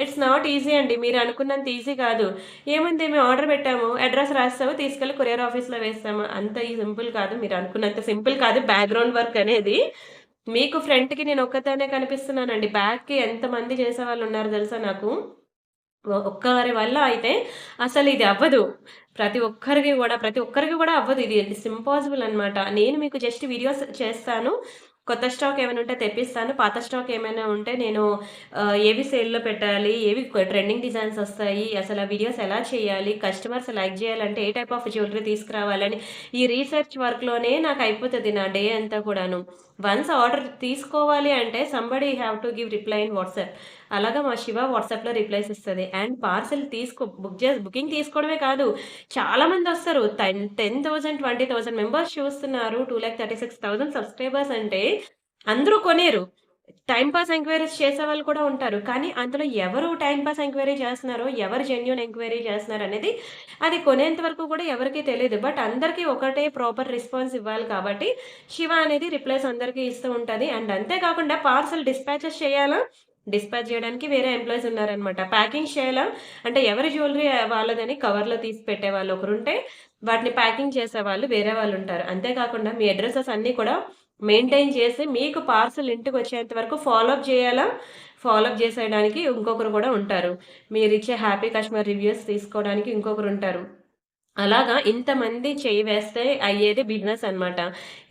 A: ఇట్స్ నాట్ ఈజీ అండి. మీరు అనుకున్నంత ఈజీ కాదు. ఏముంది మేము ఆర్డర్ పెట్టాము, అడ్రెస్ రాసాము, తీసుకెళ్ళి కొరియర్ ఆఫీస్‌లో వేసాము. అంత సింపుల్ కాదు. మీరు అనుకున్నంత సింపుల్ కాదు బ్యాక్‌గ్రౌండ్ వర్క్ అనేది. మీకు ఫ్రంట్‌కి నేను ఒక్కదాన్నే కనిపిస్తున్నానండి. బ్యాక్‌కి ఎంతమంది చేసేవాళ్ళున్నారో తెలుసా నాకు. ఒక్కరి వల్ల అయితే అసలిది అవ్వదు. ప్రతి ఒక్కరికి గూడా అవ్వదు ఇది. ఇట్స్ ఇంపాసిబుల్ అనమాట. నేను మీకు జస్ట్ వీడియోస్ చేస్తాను. కొత్త స్టాక్ ఏమైనా ఉంటే తెప్పిస్తాను. పాత స్టాక్ ఏమైనా ఉంటే నేను ఏవి సేల్‌లో పెట్టాలి, ఏవి ట్రెండింగ్ డిజైన్స్ ఒస్తాయి, అసలు ఆ వీడియోస్ ఎలా చేయాలి, కస్టమర్స్ లైక్ జేయాలంటే ఏ టైప్ ఆఫ్ జ్యువెల్లరీ తీసుకురావాలని ఈ రీసెర్చ్ వర్క్‌లోనే నాకయిపోతది నా డే అంతా కూడాను. వన్స్ ఆర్డర్ తీసుకోవాలి అంటే somebody have to give reply in WhatsApp. అలాగా మా శివ వాట్సాప్‌లో రిప్లైస్ ఇస్తది. అండ్ పార్సెల్ బుకింగ్ తీసుకోవడమే కాదు, చాలా మందొస్తారు. 10,000, 20,000 మెంబర్స్ చూస్తున్నారు. 2,36,000 సబ్‌స్క్రైబర్స్ అంటే అందరూ కొనేరు. టైమ్ పాస్ ఎంక్వైరీస్ చేసేవాళ్ళు కూడా ఉంటారు. కానీ అందులో ఎవరు టైమ్ పాస్ ఎంక్వైరీ చేస్తున్నారో, ఎవరు జెన్యూన్ ఎంక్వైరీ చేస్తున్నారనేది అది కొనేంత వరకు కూడా ఎవరికీ తెలీదు. బట్ అందరికీ ఒకటే ప్రాపర్ రెస్పాన్స్ ఇవ్వాలి కాబట్టి శివ అనేది రిప్లైస్ అందరికీ ఇస్తూ ఉంటది. అండ్ అంతే కాకుండా పార్సెల్ డిస్పాచెస్ చేయాలా? డిస్పాచ్ చేయడానికి వేరే ఎంప్లాయీస్ ఉన్నారనమాట. ప్యాకింగ్ చేయాలా? అంటే ఎవరి జ్యువెల్లరీ వాళ్ళదని కవర్‌లో తీసి పెట్టేవాళ్ళు ఒకరుంటే, వాటిని ప్యాకింగ్ చేసేవాళ్ళు వేరే వాళ్ళుంటారు. అంతే కాకుండా మీ అడ్రెసెస్ అన్నీ కూడా మెయింటైన్ చేసి మీకు పార్సెల్ ఇంటికొచ్చేంత వరకు ఫాలో అప్ చేయాలా? ఫాలో అప్ చేసేయడానికి ఇంకొకరు కూడా ఉంటారు. మీరిచ్చే హ్యాపీ కస్టమర్ రివ్యూస్ తీసుకోవడానికి ఇంకొకరుంటారు. అలాగా ఇంతమంది చెయ్యి వేస్తే అయ్యేది బిజినెస్ అనమాట.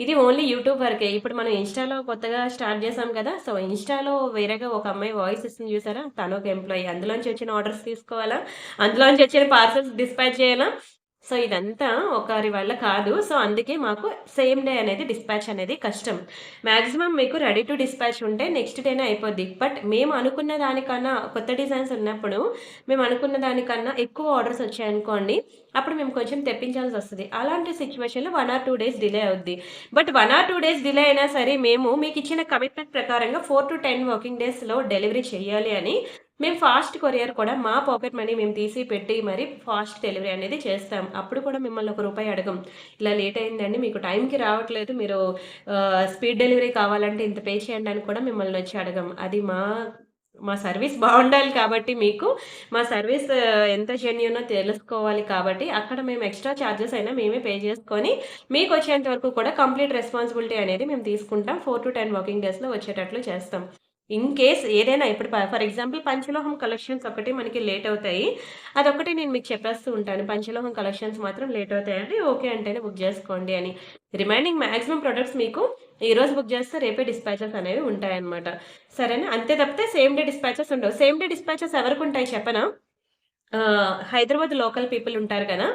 A: ఇది ఓన్లీ యూట్యూబ్ వరకే. ఇప్పుడు మనం ఇన్‌స్టాలో కొత్తగా స్టార్ట్ చేసాం కదా! సో, ఇన్‌స్టాలో వేరేగా ఒక అమ్మాయి వాయిస్ ఇస్తుంది చూసారా? తనొక ఎంప్లాయీ. అందులోంచి వచ్చిన ఆర్డర్స్ తీసుకోవాలా? అందులోంచి వచ్చిన పార్సెల్స్ డిస్పాచ్ చేయాలా? సో, ఇదంతా ఒకరి వల్ల కాదు. సో, అందుకే మాకు సేమ్ డే అనేది డిస్పాచ్ అనేది కష్టం. మాక్సిమం మీకు రెడీ టు డిస్పాచ్ ఉంటే నెక్స్ట్ డేనే అయిపోద్ది. బట్ మేము అనుకున్న దానికన్నా కొత్త డిజైన్స్ ఉన్నప్పుడు మేము అనుకున్న దానికన్నా ఎక్కువ ఆర్డర్స్ వచ్చాయనుకోండి, అప్పుడు మేము కొంచెం తెప్పించాల్సొస్తది. అలాంటి సిట్యుయేషన్‌లో 1 ఆర్ 2 డేస్ డిలే అవుద్ది. బట్ 1 ఆర్ 2 డేస్ డిలే అయినా సరే మేము మీకిచ్చిన కమిట్మెంట్ ప్రకారంగా 4-10 వర్కింగ్ డేస్‌లో డెలివరీ చెయ్యాలి అని మేము ఫాస్ట్ కొరియర్ కూడా మా పాకెట్ మనీ మేము తీసి పెట్టి మరి ఫాస్ట్ డెలివరీ అనేది చేస్తాం. అప్పుడు కూడా మిమ్మల్ని ఒక రూపాయి అడగం. ఇలా లేట్ అయిందండి మీకు టైంకి రావట్లేదు. మీరు స్పీడ్ డెలివరీ కావాలంటే ఇంత పే చేయండి అని కూడా మిమ్మల్నొచ్చి అడగం. అది మా మా సర్విస్ బావుండాలి కాబట్టి మీకు మా సర్విస్ ఎంత జెన్యూనో తెలుసుకోవాలి కాబట్టి అక్కడ మేము ఎక్స్‌ట్రా చార్జెస్ అయినా మేమే పే చేసుకొని మీకొచ్చేంత వరకు కూడా కంప్లీట్ రెస్పాన్సిబిలిటీ అనేది మేము తీసుకుంటాం. 4-10 వర్కింగ్ డేస్‌లో వచ్చేటట్లు చేస్తాం. ఇన్ కేస్ ఏదైనా ఇప్పుడు ఫర్ ఎగ్జాంపుల్ పంచలోహం కలెక్షన్స్ ఒకటి మనకి లేట్ అవుతాయి. అదొక్కటి నేను మీకు చెప్పేస్తూ ఉంటాను. పంచలోహం కలెక్షన్స్ మాత్రం లేట్ అవుతాయండి. ఓకే అంటేనే బుక్ జేసుకోండి అని. రిమైనింగ్ మాక్సిమం ప్రొడక్ట్స్ మీకు ఈరోజు బుక్ జేస్తే రేపే డిస్పాచెస్ అనేవి ఉంటాయన్నమాట. సరేనా? అంతే తప్పితే సేమ్ డే డిస్పాచెస్ ఉండవు. సేమ్ డే డిస్పాచెస్ ఎవరికుంటాయి చెప్పనా? హైదరాబాద్ లోకల్ పీపుల్ ఉంటారు కదా!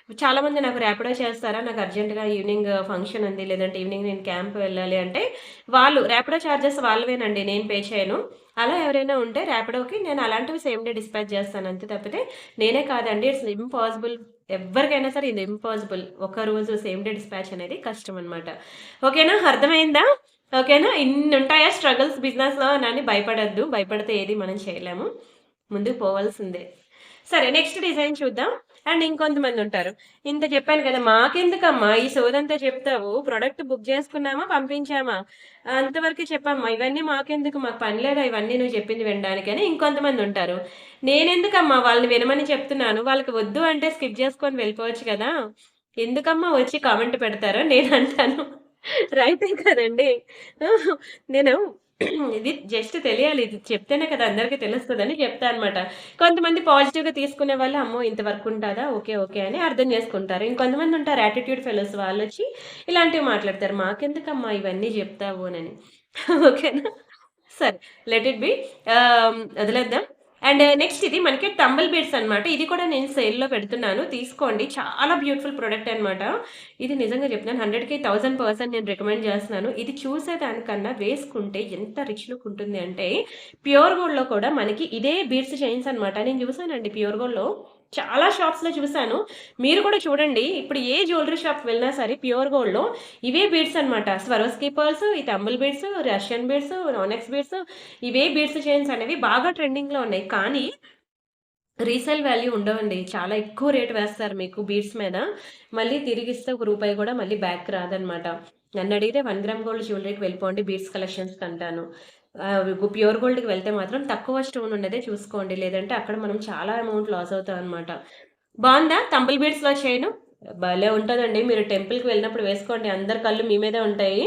A: చాలామంది నాకు ర్యాపిడో చేస్తారా? నాకు అర్జెంట్‌గా ఈవినింగ్ ఫంక్షన్ ఉంది. లేదంటే ఈవినింగ్ నేను క్యాంప్ వెళ్ళాలి అంటే, వాళ్ళు ర్యాపిడో చార్జెస్ వాళ్ళవేనండి. నేను పే చేయను. అలా ఎవరైనా ఉంటే ర్యాపిడోకి నేను అలాంటివి సేమ్ డే డిస్పాచ్ చేస్తాను. అంతే తప్పితే నేనే కాదండి. It's impossible. ఎవ్వరికైనా సరే ఇది ఇంపాసిబుల్. ఒక రోజు సేమ్ డే డిస్పాచ్ అనేది కష్టం అనమాట. ఓకేనా? అర్థమైందా? ఓకేనా? ఇన్నుంటాయా స్ట్రగుల్స్ బిజినెస్‌లో అని భయపడొద్దు. భయపడితే ఏది మనం చేయలేము. ముందుకు పోవాల్సిందే. సరే నెక్స్ట్ డిజైన్ చూద్దాం. అండ్ ఇంకొంతమందుంటారు. ఇంత చెప్పాను కదా! మాకెందుకమ్మా ఈ సోదంతా చెప్తావు? ప్రొడక్ట్ బుక్ చేసుకున్నామా, పంపించామా? అంతవరకే చెప్పమ్మా. ఇవన్నీ మాకెందుకు? మాకు పని లేదా ఇవన్నీ నువ్వు చెప్పింది వినడానికని ఇంకొంతమందుంటారు. నేనెందుకమ్మా వాళ్ళని వినమని చెప్తున్నాను. వాళ్ళకి వద్దు అంటే స్కిప్ చేసుకొని వెళ్ళిపోవచ్చు కదా! ఎందుకమ్మా వచ్చి కామెంట్ పెడతారు నేనంటాను. రైటే కదండీ! నేను ఇది జస్ట్ తెలియాలి. ఇది చెప్తేనే కదా అందరికి తెలుస్తదని చెప్తా అనమాట. కొంతమంది పాజిటివ్‌గా తీసుకునే వాళ్ళు, అమ్మో! ఇంత వర్క్ ఉంటదా? ఓకే. ఓకే. అని అర్థం చేసుకుంటారు. ఇంకొంతమంది ఉంటారు యాటిట్యూడ్ ఫెలోస్ వాళ్ళొచ్చి ఇలాంటివి మాట్లాడతారు. మాకెందుకమ్మా ఇవన్నీ జెప్తావునని. ఓకేనా? సరే. Let it be. వదిలేద్దాం. అండ్ నెక్స్ట్ ఇది మనకి టంబుల్ బీడ్స్ అనమాట. ఇది కూడా నేను సేల్‌లో పెడుతున్నాను. తీసుకోండి. చాలా బ్యూటిఫుల్ ప్రొడక్ట్ అనమాట. ఇది నిజంగా చెప్తున్నాను 100కి 1000% నేను రికమెండ్ చేస్తున్నాను. ఇది చూసేదానికన్నా వేసుకుంటే ఎంత రిచ్ లుక్ ఉంటుంది అంటే, ప్యూర్ గోల్డ్‌లో కూడా మనకి ఇదే బీడ్స్ చైన్స్ అనమాట. నేను చూసానండి ప్యూర్ గోల్డ్‌లో చాలా షాప్స్‌లో చూసాను. మీరు కూడా చూడండి. ఇప్పుడు ఏ జ్యువెల్లరీ షాప్‌కి వెళ్ళినా సరే ప్యూర్ గోల్డ్‌లో ఇవే బీడ్స్ అనమాట. స్వరోస్కీ పర్ల్స్, ఈ టంబుల్ బీడ్స్, రష్యన్ బీడ్స్, నానెక్స్ బీడ్స్ ఇవే బీడ్స్ చైన్స్ అనేవి బాగా ట్రెండింగ్‌లో ఉన్నాయి. కానీ రీసేల్ వాల్యూ ఉండవండి. చాలా ఎక్కువ రేట్ వేస్తారు మీకు బీడ్స్ మీద. మళ్ళీ తిరిగిస్తే ఒక రూపాయి కూడా మళ్ళీ బ్యాక్ రాదనమాట. నన్నడిగితే 1 గ్రామ్ గోల్డ్ జ్యువెల్లరీకి వెళ్ళిపోండి బీడ్స్ కలెక్షన్స్‌కి అంటాను. ప్యూర్ గోల్డ్‌కి వెళ్తే మాత్రం తక్కువ స్టోన్ ఉన్నదే చూసుకోండి. లేదంటే అక్కడ మనం చాలా అమౌంట్ లాస్ అవుతామనమాట. బావుందా తంబుల్ బీడ్స్‌లో చైను? భలే ఉంటదండి. మీరు టెంపుల్‌కి వెళ్ళినప్పుడు వేసుకోండి. అందరి కళ్ళు మీ మీదే ఉంటాయి.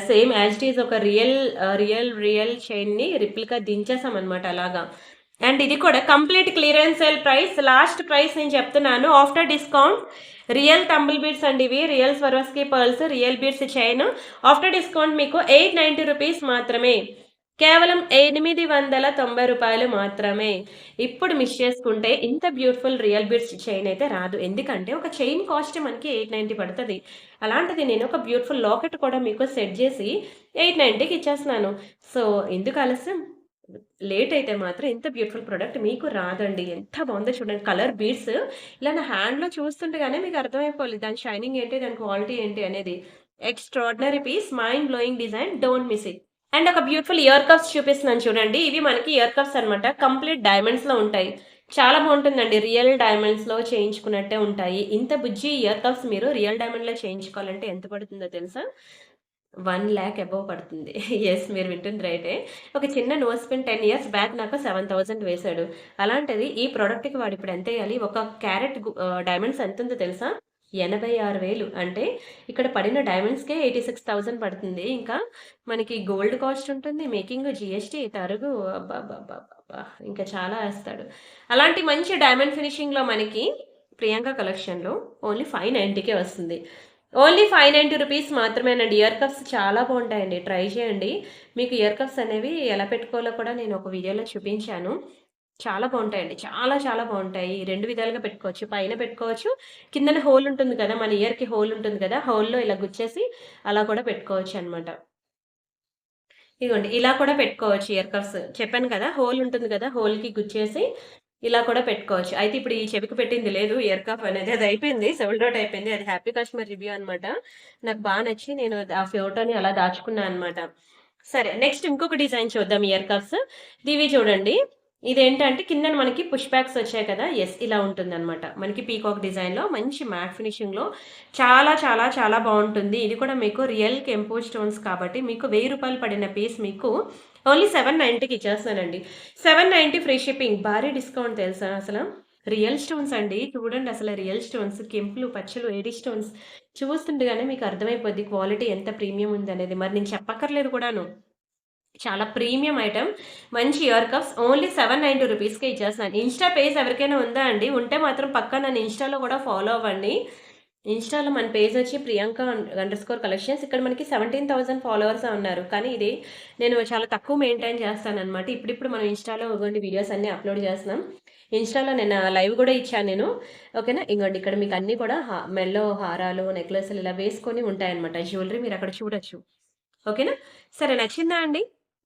A: సేమ్ యాజ్ ఇట్ ఈజ్ ఒక రియల్ చైన్‌ని రిప్లికా దించేసామనమాట అలాగా. అండ్ ఇది కూడా complete clearance sale price. Last price నేను చెప్తున్నాను. ఆఫ్టర్ డిస్కౌంట్ రియల్ తంబుల్ బీడ్స్ అండి ఇవి. Real Swarovski pearls, real beads chain. After discount మీకు రూ. 890 మాత్రమే. కేవలం రూ. 890 మాత్రమే. ఇప్పుడు మిస్ చేసుకుంటే ఇంత బ్యూటిఫుల్ రియల్ బీడ్స్ చైన్ అయితే రాదు. ఎందుకంటే ఒక చైన్ కాస్ట్ మనకి 890 పడతది. అలాంటిది నేను ఒక బ్యూటిఫుల్ లాకెట్ కూడా మీకు సెట్ చేసి 890కి ఇచ్చేస్తున్నాను. సో, ఎందుకు ఆలస్యం? లేట్ అయితే మాత్రం ఇంత బ్యూటిఫుల్ ప్రొడక్ట్ మీకు రాదండి. ఎంత బావుందో చూడండి. కలర్ బీడ్స్ ఇలా నా హ్యాండ్‌లో చూస్తుండగానే మీకు అర్థమైపోవాలి. దాని షైనింగ్ ఏంటి? దాని క్వాలిటీ ఏంటి అనేది. Extraordinary piece, mind blowing design. Don't miss it. And ఒక బ్యూటిఫుల్ ఇయర్ కప్స్ చూపిస్తున్నాను చూడండి. ఇవి మనకి ఇయర్ కప్స్ అనమాట. కంప్లీట్ డైమండ్స్‌లో ఉంటాయి. చాలా బావుంటుందండి. రియల్ డైమండ్స్‌లో చేయించుకున్నట్టే ఉంటాయి. ఇంత బుజ్జి ఇయర్ కప్స్ మీరు రియల్ డైమండ్‌లో చేయించుకోవాలంటే ఎంత పడుతుందో తెలుసా? 1,00,000 అబోవ్ పడుతుంది. యెస్. మీరు వింటుంది రైటే. ఒక చిన్న నోస్ పిన్ 10 ఇయర్స్ బ్యాక్ నాకు 7,000 వేశాడు. అలాంటిది ఈ ప్రొడక్ట్‌కి వాడిప్పుడు ఎంతెయ్యాలి? ఒక క్యారెట్ డైమండ్స్ ఎంతుందో తెలుసా? 86,000 అంటే ఇక్కడ పడిన డైమండ్స్‌కే 86,000 పడుతుంది. ఇంకా మనకి గోల్డ్ కాస్ట్ ఉంటుంది. మేకింగ్, జీఎస్టీ, తరుగు అబ్బబ్బబ్బబ్బా! ఇంకా చాలా ఏస్తాడు. అలాంటి మంచి డైమండ్ ఫినిషింగ్‌లో మనకి ప్రియాంక కలెక్షన్‌లో ఓన్లీ 590కే వస్తుంది. ఓన్లీ రూ. 590 మాత్రమేనండి. ఇయర్ కప్స్ చాలా బావుంటాయండి. ట్రై చేయండి. మీకు ఇయర్ కప్స్ అనేవి ఎలా పెట్టుకోవాలో కూడా నేను ఒక వీడియోలో చూపించాను. చాలా బావుంటాయండి. చాలా చాలా బావుంటాయి. 2 విధాలుగా పెట్టుకోవచ్చు. పైన పెట్టుకోవచ్చు. కిందన హోల్ ఉంటుంది కదా! మన ఇయర్‌కి హోల్ ఉంటుంది కదా! హోల్‌లో ఇలా గుచ్చేసి అలా కూడా పెట్టుకోవచ్చనమాట. ఇదిగోండి ఇలా కూడా పెట్టుకోవచ్చు ఇయర్ కప్స్. చెప్పాను కదా! హోల్ ఉంటుంది కదా! హోల్‌కి గుచ్చేసి ఇలా కూడా పెట్టుకోవచ్చు. అయితే ఇప్పుడు ఈ చెవికి పెట్టింది లేదు ఇయర్ కప్ అనేది. అది అయిపోయింది. సోల్డ్ ఔట్ అయిపోయింది. అది హ్యాపీ కస్టమర్ రివ్యూ అనమాట. నాకు నచ్చి నేను ఆ ఫోటోని అలా దాచుకున్నా అనమాట. సరే నెక్స్ట్ ఇంకొక డిజైన్ చూద్దాం ఇయర్ కప్స్. ఇవి చూడండి. ఇదేంటంటే కిందన మనకి పుష్ బ్యాక్స్ వచ్చాయి కదా! యెస్. ఇలా ఉంటుందనమాట. మనకి పీకాక్ డిజైన్‌లో మంచి మ్యాట్ ఫినిషింగ్‌లో చాలా చాలా చాలా బావుంటుంది. ఇది కూడా మీకు రియల్ కెంపు స్టోన్స్ కాబట్టి మీకు రూ. 1000 పడిన పీస్ మీకు ఓన్లీ 790కి ఇచ్చేస్తానండి. 790 free shipping. భారీ డిస్కౌంట్ తెలుసా అసల? రియల్ స్టోన్స్ అండి. చూడండి అసల రియల్ స్టోన్స్, కెంపులు, పచ్చలు, ఏడి స్టోన్స్ చూస్తుండగానే మీకు అర్థమైపోద్ది క్వాలిటీ ఎంత ప్రీమియం ఉందనేది. మరి నేను చెప్పక్కర్లేదు కూడాను. చాలా ప్రీమియం ఐటెమ్. మంచి ఇయర్ కప్స్ ఓన్లీ 790 ఇచ్చేస్తున్నాను. ఇన్‌స్టా పేజ్ ఎవరికైనా ఉందా అండి? ఉంటే మాత్రం పక్కా నన్ను ఇన్‌స్టాలో కూడా ఫాలో అవ్వండి. ఇన్‌స్టాలో మన పేజ్ వచ్చి ప్రియాంక అండర్‌స్కోర్ కలెక్షన్స్. ఇక్కడ మనకి 17,000 ఫాలోవర్సే ఉన్నారు. కానీ ఇది నేను చాలా తక్కువ మెయింటైన్ చేస్తాననమాట. ఇప్పుడిప్పుడు మనం ఇన్‌స్టాలో ఇగోండి వీడియోస్ అన్నీ అప్‌లోడ్ చేస్తున్నాం. ఇన్‌స్టాలో నిన్న లైవ్ గూడా ఇచ్చా నేను. ఓకేనా? ఇగోండి ఇక్కడ మీకు అన్నీ కూడా మెడలో హారాలు, నెక్లెస్‌లు ఇలా వేసుకొని ఉంటాయన్నమాట. జ్యువెల్లరీ మీరక్కడ చూడొచ్చు. ఓకేనా? సరే నచ్చిందా అండి?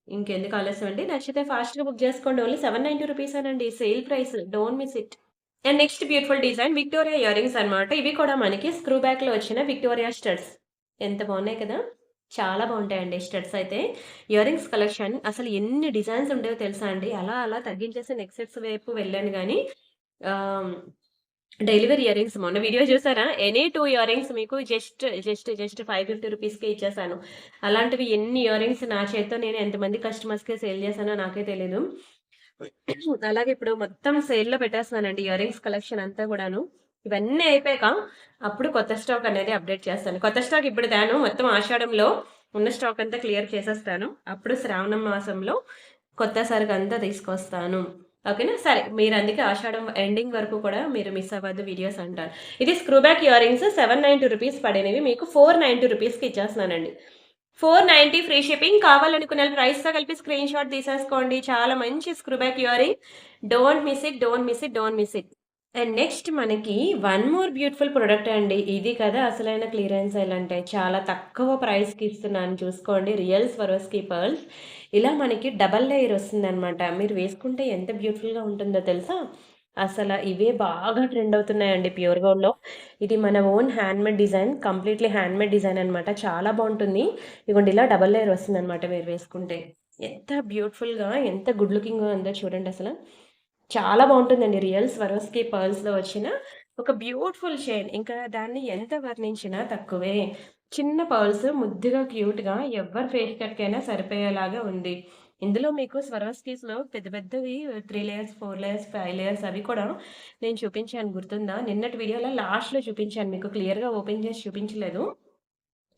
A: ఇంకెందుకు ఆలస్యం అండి. నచ్చితే ఫాస్ట్‌గా బుక్ చేసుకోండి. ఓన్లీ $790 ఏనండి. Sale price. Don't miss it. And next beautiful design Victoria ear rings అనమాట. ఇవి కూడా మనకి స్క్రూ బ్యాక్‌లో వచ్చిన విక్టోరియా స్టడ్స్. ఎంత బాగున్నాయి కదా! చాలా బాగుంటాయండి స్టడ్స్ అయితే. ఇయర్ రింగ్స్ కలెక్షన్ అసలు ఎన్ని డిజైన్స్ ఉండేవో తెలుసా అండి? అలా అలా తగ్గించేసి నెక్ సెట్స్ వైపు వెళ్ళాను గానీ ఆహ్, డెలివరీ ఇయర్ రింగ్స్ మొన్న వీడియో చూసారా? ఎనీ 2 ఇయర్ రింగ్స్ మీకు జస్ట్ ₹550కే ఇచ్చేసాను. అలాంటివి ఎన్ని ఇయర్ రింగ్స్ నా చేత్తో నేను ఎంతమంది కస్టమర్స్‌కి సేల్ చేశానో నాకే తెలీదు. అలాగే ఇప్పుడు మొత్తం సేల్‌లో పెట్టేస్తున్నానండి ఇయర్ రింగ్స్ కలెక్షన్ అంతా గూడాను. ఇవన్నీ అయిపోయాక అప్పుడు కొత్త స్టాక్ అనేది అప్డేట్ చేస్తాను. కొత్త స్టాక్ ఇప్పుడు తేను. మొత్తం ఆషాఢంలో ఉన్న స్టాక్ అంతా క్లియర్ చేసేస్తాను. అప్పుడు శ్రావణ మాసంలో కొత్త సరుకంతా తీసుకొస్తాను. ఓకేనా? సరే. మీరందుకే ఆషాఢం ఎండింగ్ వరకు కూడా మీరు మిస్ అవ్వద్దు వీడియోస్ అంటారు. ఇది స్క్రూ బ్యాక్ ఇయర్ రింగ్స్ ₹790 పడినవి మీకు ₹490కి ఇచ్చేస్తున్నానండి. 490 ఫ్రీ షిప్పింగ్. కావాలనుకున్న ప్రైస్‌తో కలిపి స్క్రీన్ షాట్ తీసేసుకోండి. చాలా మంచి screw back ear ring. Don't miss it. Don't miss it. Don't miss it. And next మనకి వన్ మోర్ బ్యూటిఫుల్ ప్రొడక్ట్ అండి. ఇది కదా అసలైన క్లియరెన్స్ సేల్ అంటే. చాలా తక్కువ ప్రైస్‌కి ఇస్తున్నాను చూసుకోండి. Real Swarovski pearls. ఇలా మనకి డబల్ లేయర్ వస్తుందనమాట. మీరు వేసుకుంటే ఎంత బ్యూటిఫుల్‌గా ఉంటుందో తెలుసా? అసల ఇవే బాగా ట్రెండ్ అవుతున్నాయండి ప్యూర్ గోల్డ్‌లో. ఇది మన own handmade design. Completely handmade design అనమాట. చాలా బావుంటుంది. ఇగోండి ఇలా డబల్ లేయర్ వస్తుందనమాట మీరు వేసుకుంటే. ఎంత బ్యూటిఫుల్‌గా, ఎంత గుడ్ లుకింగ్‌గా ఉందో చూడండసల. చాలా బావుంటుందండి. రియల్ స్వరోస్‌కి పర్ల్స్‌లో వచ్చిన ఒక బ్యూటిఫుల్ చైన్. ఇంకా దాన్ని ఎంత వర్ణించినా తక్కువే. చిన్న పర్ల్స్ ముద్దుగా, క్యూట్‌గా ఎవ్వరి ఫేస్ కట్‌కైనా సరిపోయేలాగా ఉంది. ఇందులో మీకు స్వరోస్కీస్‌లో పెద్ద పెద్దవి 3 లేయర్స్, 4 లేయర్స్, 5 లేయర్స్ అవి కూడా నేను చూపించాను గుర్తుందా? నిన్నటి వీడియోలో లాస్ట్‌లో చూపించాను మీకు క్లియర్‌గా ఓపెన్ చేసి చూపించలేదు.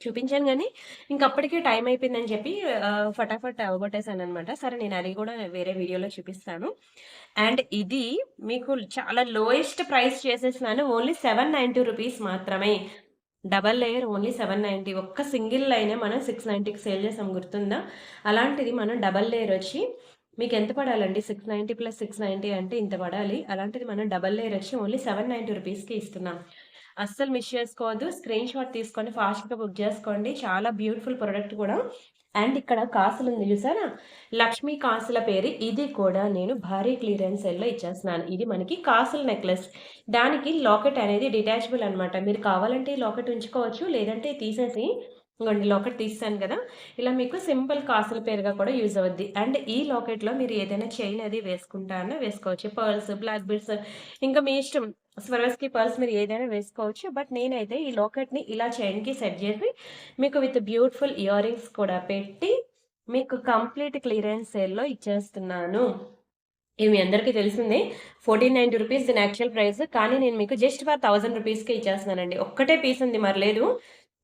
A: చూపించాను గానీ, ఇంకప్పటికే టైం అయిపోయిందని చెప్పి ఫటాఫట్ అవగొట్టేసాననమాట. సరే నేను అది గూడా వేరే వీడియోలో చూపిస్తాను. అండ్ ఇది మీకు చాలా లోయెస్ట్ ప్రైస్ చేసేసినాను. ఓన్లీ ₹790 మాత్రమే. Double layer only 790. ఒక్క సింగిల్ లైనే మనం 690కి సేల్ చేసాం గుర్తుందా? అలాంటిది మనం డబల్ లేయర్ వచ్చి మీకెంత పడాలండి? 690 ప్లస్ 690 అంటే ఇంత పడాలి. అలాంటిది మనం డబల్ లేయర్ వచ్చి ఓన్లీ ₹790కి ఇస్తున్నాం. అస్సలు మిస్ చేసుకోవద్దు. స్క్రీన్ షాట్ తీసుకొని ఫాస్ట్‌గా బుక్ చేసుకోండి. చాలా బ్యూటిఫుల్ ప్రొడక్ట్ కూడా. అండ్ ఇక్కడ కాసులుంది చూసారా? లక్ష్మీ కాసుల పేరు. ఇది కూడా నేను భారీ క్లియరెన్స్ సేల్‌లో ఇచ్చేస్తున్నాను. ఇది మనకి కాసుల నెక్లెస్. దానికి లాకెట్ అనేది డిటాచబుల్ అనమాట. మీరు కావాలంటే ఈ లాకెట్ ఉంచుకోవచ్చు. లేదంటే తీసేసి ఇగోండి లాకెట్ తీసేసాను కదా! ఇలా మీకు సింపుల్ కాసుల పేరుగా కూడా యూజ్ అవుద్ది. అండ్ ఈ లాకెట్‌లో మీరు ఏదైనా చైన్ అది వేసుకుంటా అన్నా వేసుకోవచ్చు. పర్ల్స్, బ్లాక్ బీడ్స్ ఇంకా మీ ఇష్టం. స్వరోస్‌కి పర్ల్స్ మీరు ఏదైనా వేసుకోవచ్చు. బట్ నేనైతే ఈ లాకెట్‌ని ఇలా చైన్‌కి సెట్ జేసి మీకు విత్ బ్యూటిఫుల్ ఇయర్ రింగ్స్ కూడా పెట్టి మీకు కంప్లీట్ క్లియరెన్స్ సేల్‌లో ఇచ్చేస్తున్నాను. ఇది మీ అందరికీ తెలిసిందే. ₹1490 దీని యాక్చువల్ ప్రైస్. కానీ నేను మీకు జస్ట్ ఫర్ ₹1000కే ఇచ్చేస్తున్నానండి. ఒక్కటే పీస్ ఉంది మరి లేదు.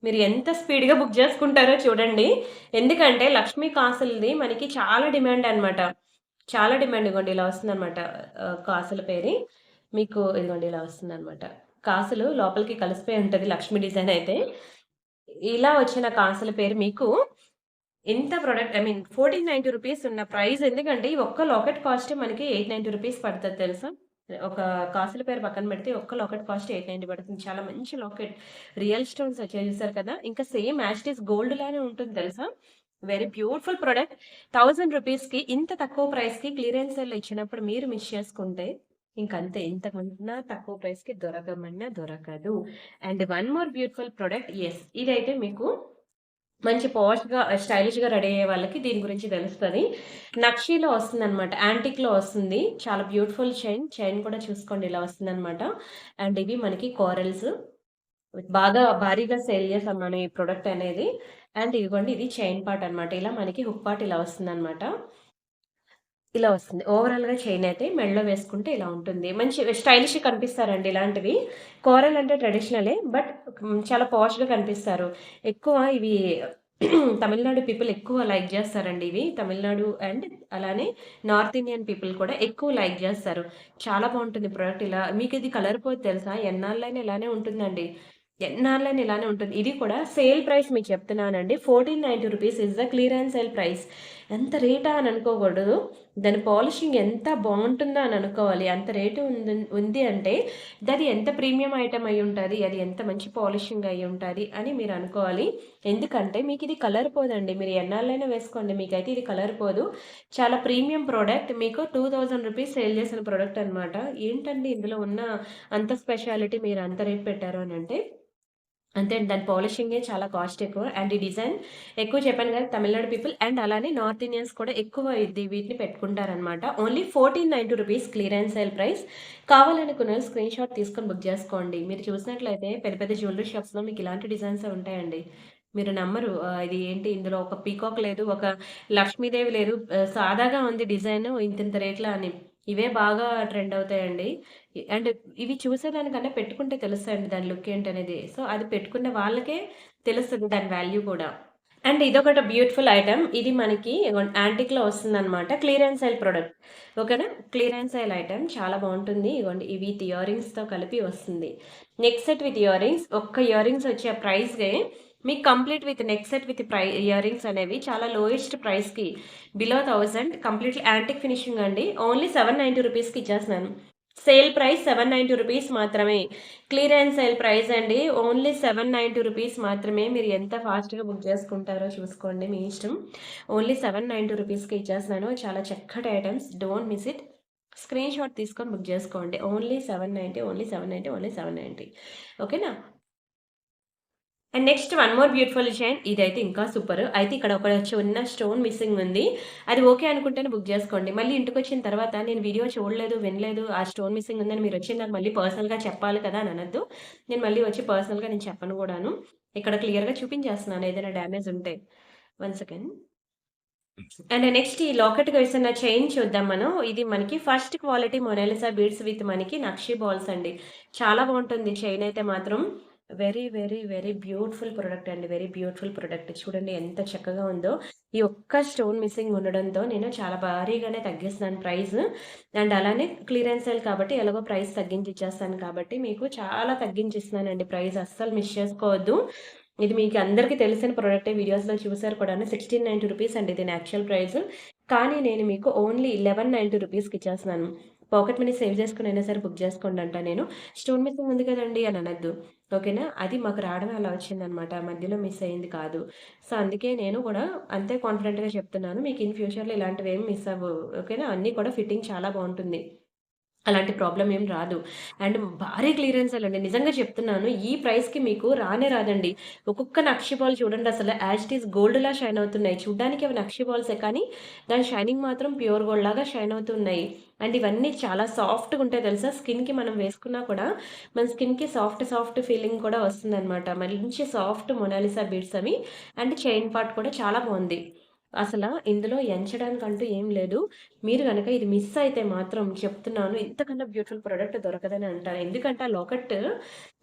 A: మీరు ఎంత స్పీడ్‌గా బుక్ చేసుకుంటారో చూడండి. ఎందుకంటే లక్ష్మీ కాసులది మనకి చాలా డిమాండ్ అన్నమాట. చాలా డిమాండ్ ఇగోండి ఇలా వస్తుందన్నమాట. కాసుల పేరు. మీకు ఇదిగోండి ఇలా వస్తుందన్నమాట. కాసులు లోపలికి కలిసిపోయి ఉంటది లక్ష్మీ డిజైన్ అయితే. ఇలా వచ్చిన కాసుల పేరు మీకు ఇంత ప్రొడక్ట్ ఐ మీన్ ₹1490 ఉన్న ప్రైస్ ఎందుకంటే ఈ ఒక్క లాకెట్ కాస్టే మనకి ₹890 పడతది తెలుసా? ఒక కాసుల పేరు పక్కన పెడితే ఒక్క లాకెట్ కాస్ట్ 890 పడుతుంది. చాలా మంచి లాకెట్. రియల్ స్టోన్స్ వచ్చాయి చూసారు కదా! ఇంకా same as it is gold లానే ఉంటుంది తెలుసా? Very beautiful product. ₹1000కి ఇంత తక్కువ ప్రైస్‌కి క్లియరెన్స్ సేల్‌లో ఇచ్చినప్పుడు మీరు మిస్ చేసుకుంటే ఇంకంతే. ఇంతకన్నా తక్కువ ప్రైస్‌కి దొరకమన్నా దొరకదు. And one more beautiful product yes ఇదైతే మీకు మంచి పాష్‌గా, స్టైలిష్‌గా రెడీ అయ్యే వాళ్ళకి దీని గురించి తెలుస్తది. నక్షీలో వస్తుందనమాట. యాంటిక్‌లో వస్తుంది. చాలా బ్యూటిఫుల్ చైన్. చైన్ కూడా చూసుకోండి ఇలా వస్తుందనమాట. అండ్ ఇవి మనకి కోరల్స్. బాగా భారీగా సేల్ చేసాం మనం ఈ ప్రొడక్ట్ అనేది. అండ్ ఇదిగోండి ఇది చైన్ పార్ట్ అనమాట. ఇలా మనకి హుక్ పార్ట్ ఇలా వస్తుందనమాట. ఇలా వస్తుంది. ఓవరాల్‌గా చైన్ అయితే మెడలో వేసుకుంటే ఇలా ఉంటుంది. మంచి స్టైలిష్‌గా కనిపిస్తారండి ఇలాంటివి. కోరల్ అంటే ట్రెడిషనలే. బట్ చాలా పాష్‌గా కనిపిస్తారు. ఎక్కువ ఇవి తమిళనాడు పీపుల్ ఎక్కువ లైక్ జేస్తారండి ఇవి. తమిళనాడు అండ్ అలానే నార్త్ ఇండియన్ పీపుల్ కూడా ఎక్కువ లైక్ జేస్తారు. చాలా బావుంటుంది ప్రొడక్ట్ ఇలా. మీకిది కలర్ పోదు తెలుసా? ఎన్నాళ్ళైనా ఇలానే ఉంటుందండి. ఎన్నాళ్ళని ఇలానే ఉంటుంది. ఇది కూడా సేల్ ప్రైస్ మీకు చెప్తున్నానండి. 1490 rupees is the clearance sale price. ఎంత రేటా అని అనుకోకూడదు. దాని పాలిషింగ్ ఎంత బావుంటుందో అని అనుకోవాలి. అంత రేటు ఉంది అంటే అది ఎంత ప్రీమియం ఐటెమ్ అయ్యుంటది. అది ఎంత మంచి పాలిషింగ్ అయ్యుంటది అని మీరు అనుకోవాలి. ఎందుకంటే మీకిది కలర్ పోదండి. మీరు ఎన్నాళ్ళైనా వేసుకోండి. మీకైతే ఇది కలర్ పోదు. చాలా ప్రీమియం ప్రొడక్ట్. మీకు 2000 రూపీస్ సేల్ చేసిన ప్రొడక్ట్ అనమాట. ఏంటండి ఇందులో ఉన్న అంత స్పెషాలిటీ మీరు అంత రేట్ పెట్టారు అనంటే అంతే అండి. దాని పాలిషింగే చాలా కాస్ట్ ఎక్కువ. అండ్ ఈ డిజైన్ ఎక్కువ చెప్పాను కదా! తమిళనాడు పీపుల్ అండ్ అలానే నార్త్ ఇండియన్స్ కూడా ఎక్కువ వీటిని పెట్టుకుంటారనమాట. Only 1490 rupees clearance sale price. కావాలనుకున్నోళ్ళు స్క్రీన్ షాట్ తీసుకొని బుక్ చేసుకోండి. మీరు చూసినట్లయితే పెద్ద పెద్ద జ్యువెల్లరీ షాప్స్‌లో మీకు ఇలాంటి డిజైన్సే ఉంటాయండి. మీరు నమ్మరు. ఇది ఏంటి ఇందులో ఒక పీకాక్ లేదు, ఒక లక్ష్మీదేవి లేదు. సాదాగా ఉంది డిజైను ఇంతింత రేట్లా అని. ఇవే బాగా ట్రెండ్ అవుతాయండి. అండ్ ఇవి చూసేదానికన్నా పెట్టుకుంటే తెలుస్తాయండి దాని లుక్ ఏంటనేది. సో, అది పెట్టుకున్న వాళ్ళకే తెలుస్తది దాని వాల్యూ కూడా. అండ్ ఇదొకటి బ్యూటిఫుల్ ఐటెమ్. ఇది మనకి యాంటిక్‌లో వస్తుందనమాట. Clearance sale product. ఓకేనా? క్లియరెన్స్ సేల్ ఐటెమ్ చాలా బావుంటుంది. ఇగోండి ఇవి విత్ ఇయర్ రింగ్స్‌తో కలిపి వస్తుంది. Neck set with ear rings. ఒక్క ఇయర్ రింగ్స్ వచ్చే ప్రైస్‌కే మీకు complete with neck set with ear rings అనేవి చాలా లోయెస్ట్ ప్రైస్‌కి బిలో 1000 కంప్లీట్‌లీ యాంటిక్ ఫినిషింగ్ అండి. ఓన్లీ 790 రూపీస్‌కి ఇచ్చేస్తున్నాను. సేల్ ప్రైస్ 790 రూపీస్ మాత్రమే. క్లియరెన్స్ సేల్ ప్రైస్ అండి. ఓన్లీ 790 రూపీస్ మాత్రమే. మీరు ఎంత ఫాస్ట్‌గా బుక్ చేసుకుంటారో చూసుకోండి మీ ఇష్టం. ఓన్లీ 790 రూపీస్‌కి ఇచ్చేస్తున్నాను. చాలా చక్కటి items. Don't miss it. Screen shot తీసుకొని బుక్ చేసుకోండి. ఓన్లీ 790, ఓన్లీ 790, ఓన్లీ 790 ఓకేనా? And next one more beautiful design. ఇదైతే ఇంకా సూపర్. అయితే ఇక్కడ ఒక చిన్న స్టోన్ మిస్సింగ్ ఉంది. అది ఓకే అనుకుంటేనే బుక్ చేసుకోండి. మళ్ళీ ఇంటికొచ్చిన తర్వాత నేను వీడియో చూడలేదు, వినలేదు, ఆ స్టోన్ మిస్సింగ్ ఉందని మీరొచ్చి నాకు మళ్ళీ పర్సనల్‌గా చెప్పాలి కదా అని అనొద్దు. నేను మళ్ళీ వచ్చి పర్సనల్‌గా నేను చెప్పను గూడాను. ఇక్కడ క్లియర్‌గా చూపించేస్తున్నాను ఏదైనా డ్యామేజ్ ఉంటే. One second. అండ్ నెక్స్ట్ ఈ లాకెట్‌కి వేసిన చైన్ చూద్దాం మనం. ఇది మనకి first quality Mona Lisa beads with మనకి నక్షి బాల్స్ అండి. చాలా బావుంటుంది చైన్ అయితే మాత్రం. Very, very, very beautiful product అండి. Very beautiful product. చూడండి ఎంత చక్కగా ఉందో. ఈ ఒక్క స్టోన్ మిస్సింగ్ ఉండడంతో నేను చాలా భారీగానే తగ్గిస్తున్నాను ప్రైస్. అండ్ అలానే క్లియరెన్స్ సేల్ కాబట్టి ఎలాగో ప్రైస్ తగ్గించి ఇచ్చేస్తాను కాబట్టి మీకు చాలా తగ్గించి ఇస్తున్నానండి ప్రైస్. అస్సలు మిస్ చేసుకోవద్దు. ఇది మీకు అందరికీ తెలిసిన ప్రొడక్టే వీడియోస్‌లో చూసారు కూడాను. 1690 రూపీస్ అండి దీని యాక్చువల్ ప్రైస్. కానీ నేను మీకు ఓన్లీ 1190 రూపీస్‌కి ఇచ్చేస్తున్నాను. పాకెట్ మనీ సేవ్ చేసుకొనైనా సరే బుక్ చేసుకోండి అంటా నేను. స్టోన్ మిస్సింగ్ ఉంది కదండీ అని అనొద్దు. ఓకేనా? అది మాకు రావడమే అలా వచ్చిందనమాట. మధ్యలో మిస్ అయింది కాదు. సో, అందుకే నేను కూడా అంతే కాన్ఫిడెంట్‌గా చెప్తున్నాను. మీకు ఇన్ ఫ్యూచర్‌లో ఇలాంటివేమి మిస్ అవ్వవు. ఓకేనా? అన్నీ కూడా ఫిట్టింగ్ చాలా బావుంటుంది. అలాంటి ప్రాబ్లమ్ ఏం రాదు. అండ్ భారీ క్లియరెన్స్ సేల్ అండి. నిజంగా చెప్తున్నాను. ఈ ప్రైస్‌కి మీకు రానే రాదండి. ఒక్కొక్క నక్షి బాల్ చూడండి అసలు యాజ్ ఇట్ ఈజ్ గోల్డ్‌లా షైన్ అవుతున్నాయి. చూడ్డానికి అవి నక్షి బాల్సే కానీ దాని షైనింగ్ మాత్రం ప్యూర్ గోల్డ్ లాగా షైన్ అవుతున్నాయి. అండ్ ఇవన్నీ చాలా సాఫ్ట్‌గా ఉంటాయి తెలుసా? స్కిన్‌కి మనం వేసుకున్నా కూడా మన స్కిన్‌కి సాఫ్ట్ సాఫ్ట్ ఫీలింగ్ కూడా వస్తుందనమాట. మంచి సాఫ్ట్ మొనాలిసా బీడ్స్ అవి. అండ్ చైన్ పార్ట్ కూడా చాలా బావుంది. ఇందులో ఎంచడానికంటూ ఏం లేదు. మీరు గనక ఇది మిస్ అయితే మాత్రం చెప్తున్నాను ఇంతకన్నా బ్యూటిఫుల్ ప్రొడక్ట్ దొరకదని అంటాను. ఎందుకంటే ఆ లాకెట్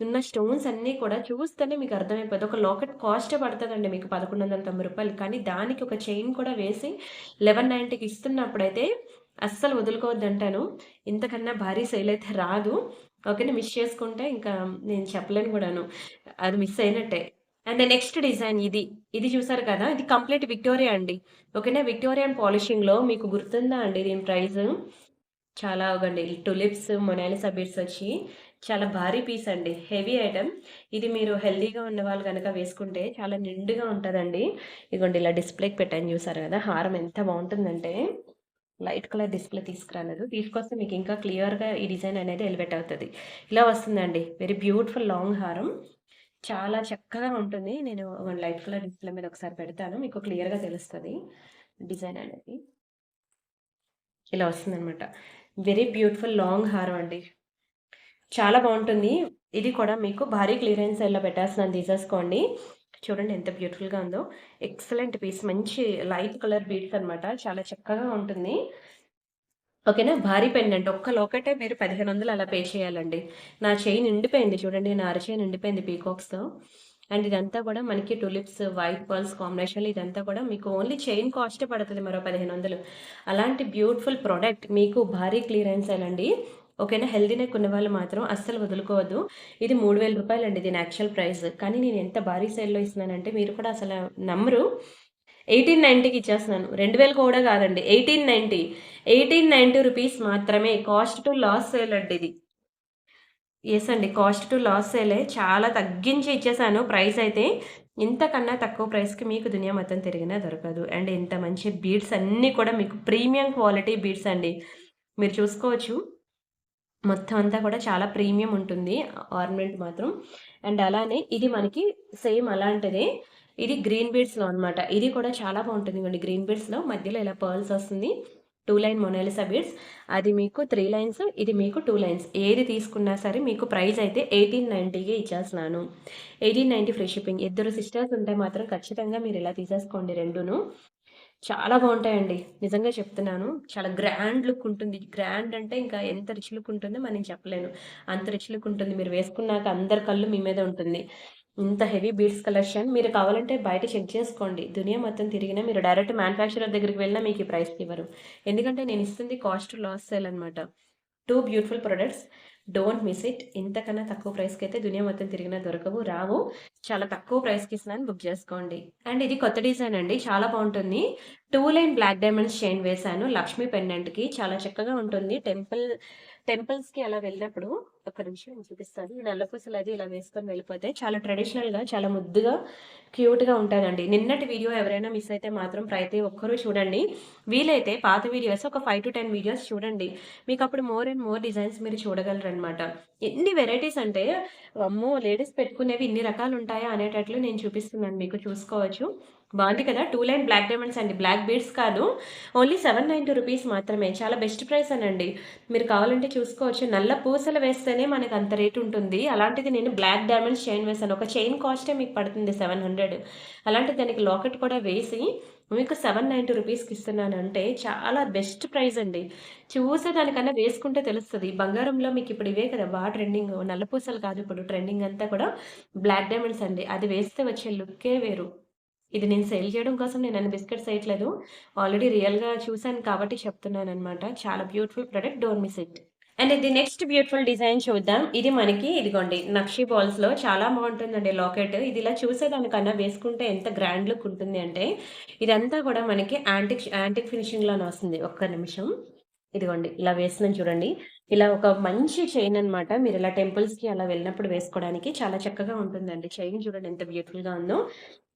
A: ఉన్న స్టోన్స్ అన్నీ కూడా చూస్తేనే మీకు అర్థమైపోద్ది. ఒక లాకెట్ కాస్టే పడతదండి మీకు రూ. 1190 కానీ దానికి ఒక చైన్ కూడా వేసి 1190కి ఇస్తున్నప్పుడైతే అస్సలు వదులుకోవద్దంటాను. ఇంతకన్నా భారీ సేల్ అయితే రాదు. ఓకేనా? మిస్ చేసుకుంటే ఇంకా నేను చెప్పలేను గూడాను. అది మిస్ అయినట్టే. అండ్ నెక్స్ట్ డిజైన్ ఇది. ఇది చూసారు కదా! ఇది కంప్లీట్ విక్టోరియా అండి. ఓకేనా? విక్టోరియన్ పాలిషింగ్‌లో మీకు గుర్తుందా అండి దీని ప్రైసు? చాలా ఒగండి టులిప్స్, మొనాలిసా బీడ్స్ వచ్చి చాలా భారీ పీస్ అండి. Heavy item. ఇది మీరు హెల్తీగా ఉన్నవాళ్ళు గనక వేసుకుంటే చాలా నిండుగా ఉంటదండి. ఇగోండి ఇలా డిస్‌ప్లేకి పెట్టాను చూసారు గదా! హారం ఎంత బావుంటుందంటే లైట్ కలర్ డిస్‌ప్లే తీసుకురాలేదు. తీసుకొస్తే మీకు ఇంకా క్లియర్‌గా ఈ డిజైన్ అనేది ఎలివేట్ అవుతది. ఇలా వస్తుందండి. వెరీ బ్యూటిఫుల్ లాంగ్ హారం. చాలా చక్కగా ఉంటుంది. నేను లైట్ కలర్ డిస్‌ప్లే మీద ఒకసారి పెడతాను. మీకు క్లియర్‌గా తెలుస్తది డిజైన్ అనేది. ఇలా వస్తుందనమాట. వెరీ బ్యూటిఫుల్ లాంగ్ హారం అండి. చాలా బావుంటుంది. ఇది కూడా మీకు భారీ క్లియరెన్స్ సేల్‌లో పెట్టేస్తున్నాను తీసేసుకోండి. చూడండి ఎంత బ్యూటిఫుల్‌గా ఉందో. Excellent piece. మంచి లైట్ కలర్ బీడ్స్ అనమాట. చాలా చక్కగా ఉంటుంది. ఓకేనా? భారీ పెండెంట్. ఒక్క లోకెటే మీరు 1500 అలా పే చేయాలండి. నా చెయ్యి నిండిపోయింది చూడండి. నా అరచేయి నిండిపోయింది పీకాక్స్‌తో. అండ్ ఇదంతా కూడా మనకి టులిప్స్, వైట్ పర్ల్స్ కాంబినేషన్‌లో ఇదంతా కూడా మీకు ఓన్లీ చైన్ కాస్టే పడతది మరో 1500. అలాంటి బ్యూటిఫుల్ ప్రొడక్ట్ మీకు భారీ క్లియరెన్స్ సేల్ అండి. ఓకేనా. హెల్తీ నెక్ ఉన్నవాళ్ళు మాత్రం అస్సలు వదులుకోవద్దు. ఇది రూ. 3000 అండి దీని యాక్చువల్ ప్రైస్. కానీ నేను ఎంత భారీ సేల్‌లో ఇస్తున్నానంటే మీరు కూడా అసల నమ్మరు. 1890కి ఇచ్చేస్తున్నాను. 2000 కూడా కాదండి. 1890. 1890 రూపీస్ మాత్రమే. కాస్ట్ టు లాస్ సేల్ అండి ఇది. యెస్ అండి. కాస్ట్ టు లాస్ సేలే. చాలా తగ్గించి ఇచ్చేసాను ప్రైస్ అయితే. ఇంతకన్నా తక్కువ ప్రైస్‌కి మీకు దునియా మొత్తం తిరిగినా దొరకదు. అండ్ ఇంత మంచి బీడ్స్ అన్నీ కూడా మీకు ప్రీమియం క్వాలిటీ బీడ్స్ అండి. మీరు చూసుకోవచ్చు. మొత్తం అంతా కూడా చాలా ప్రీమియం ఉంటుంది ఆర్నమెంట్ మాత్రం. అండ్ అలానే ఇది మనకి సేమ్ అలాంటిదే. ఇది గ్రీన్ బీడ్స్‌లో అనమాట. ఇది కూడా చాలా బావుంటుంది. ఇగోండి గ్రీన్ బీడ్స్‌లో మధ్యలో ఇలా పర్ల్స్ వస్తుంది. 2 లైన్ మొనాలిసా బీడ్స్. అది మీకు 3 లైన్స్, ఇది మీకు 2 లైన్స్. ఏది తీసుకున్నా సరే మీకు ప్రైస్ అయితే 1890కే ఇచ్చేస్తున్నాను. 1890 ఫ్రీ షిప్పింగ్. ఇద్దరు సిస్టర్స్ ఉంటే మాత్రం ఖచ్చితంగా మీరు ఇలా తీసేసుకోండి రెండును. చాలా బావుంటాయండి. నిజంగా చెప్తున్నాను. చాలా గ్రాండ్ లుక్ ఉంటుంది. గ్రాండ్ అంటే ఇంకా ఎంత రిచ్ లుక్ ఉంటుందో మరి నేను చెప్పలేను. అంత రిచ్ లుక్ ఉంటుంది. మీరు వేసుకున్నాక అందరి కళ్ళు మీ మీదే ఉంటుంది. ఇంత హెవీ బీడ్స్ కలెక్షన్ మీరు కావాలంటే బయట చెక్ చేసుకోండి. దునియా మొత్తం తిరిగినా మీరు డైరెక్ట్ మ్యానుఫ్యాక్చరర్ దగ్గరికి వెళ్ళినా మీకు ఈ ప్రైస్‌కి ఇవ్వరు. ఎందుకంటే నేను ఇస్తుంది కాస్ట్ లాస్ సేల్ అనమాట. 2 beautiful products. Don't miss it. ఇంతకన్నా తక్కువ ప్రైస్‌కైతే దునియా మొత్తం తిరిగినా దొరకవు, రావు. చాలా తక్కువ ప్రైస్‌కి ఇస్తున్నాను బుక్ చేసుకోండి. అండ్ ఇది కొత్త డిజైన్ అండి. చాలా బావుంటుంది. 2 లైన్ బ్లాక్ డైమండ్స్ చైన్ వేశాను. లక్ష్మీ పెండెంట్‌కి చాలా చక్కగా ఉంటుంది. టెంపుల్స్‌కి అలా వెళ్ళినప్పుడు ఒక్క నిమిషం నేను చూపిస్తాను. ఈ నల్ల పూసలు అది ఇలా వేసుకొని వెళ్ళిపోతే చాలా ట్రెడిషనల్‌గా, చాలా ముద్దుగా, క్యూట్‌గా ఉంటాదండి. నిన్నటి వీడియో ఎవరైనా మిస్ అయితే మాత్రం ప్రతి ఒక్కరూ చూడండి. వీలైతే పాత వీడియోస్ ఒక 5-10 వీడియోస్ చూడండి. మీకప్పుడు మోర్ అండ్ మోర్ డిజైన్స్ మీరు చూడగలరనమాట. ఎన్ని వెరైటీస్ అంటే, అమ్మో! లేడీస్ పెట్టుకునేవి ఇన్ని రకాలుంటాయా అనేటట్లు నేను చూపిస్తున్నాను మీకు చూసుకోవచ్చు. బావుంది కదా! 2 లైన్ బ్లాక్ డైమండ్స్ అండి. బ్లాక్ బీడ్స్ కాదు. ఓన్లీ 790 రూపీస్ మాత్రమే. చాలా బెస్ట్ ప్రైస్ అనండి. మీరు కావాలంటే చూసుకోవచ్చు. నల్ల పూసలు వేస్తేనే మనకు అంత రేట్ ఉంటుంది. అలాంటిది నేను బ్లాక్ డైమండ్స్ చైన్ వేశాను. ఒక చైన్ కాస్టే మీకు పడుతుంది 700. అలాంటిది దానికి లాకెట్ కూడా వేసి మీకు 790 రూపీస్‌కి ఇస్తున్నానంటే చాలా బెస్ట్ ప్రైస్ అండి. చూసేదానికన్నా వేసుకుంటే తెలుస్తది. బంగారంలో మీకిప్పుడు ఇవే కదా! ట్రెండింగ్. నల్ల పూసలు కాదు ఇప్పుడు ట్రెండింగ్ అంతా కూడా బ్లాక్ డైమండ్స్ అండి. అది వేస్తే వచ్చే లుక్కే వేరు. ఇది నేను సేల్ చేయడం కోసం నేనన్ని బిస్కెట్స్ ఎయట్లేదు. ఆల్రెడీ రియల్‌గా చూసాను కాబట్టి చెప్తున్నాననమాట. చాలా beautiful product. Don't miss it. And ఇది నెక్స్ట్ బ్యూటిఫుల్ డిజైన్ చూద్దాం. ఇది మనకి ఇదిగోండి నక్షి బాల్స్‌లో చాలా బావుంటుందండి లాకెట్. ఇది ఇలా చూసేదానికన్నా వేసుకుంటే ఎంత గ్రాండ్ లుక్ ఉంటుంది అంటే, ఇదంతా కూడా మనకి యాంటిక్ ఫినిషింగ్‌లోనే వస్తుంది. ఒక్క నిమిషం. ఇదిగోండి ఇలా వేస్తున్నాను చూడండి. ఇలా ఒక మంచి చైన్ అనమాట. మీరిలా టెంపుల్స్‌కి అలా వెళ్ళినప్పుడు వేసుకోవడానికి చాలా చక్కగా ఉంటుందండి. చైన్ చూడండి ఎంత బ్యూటిఫుల్‌గా ఉందో.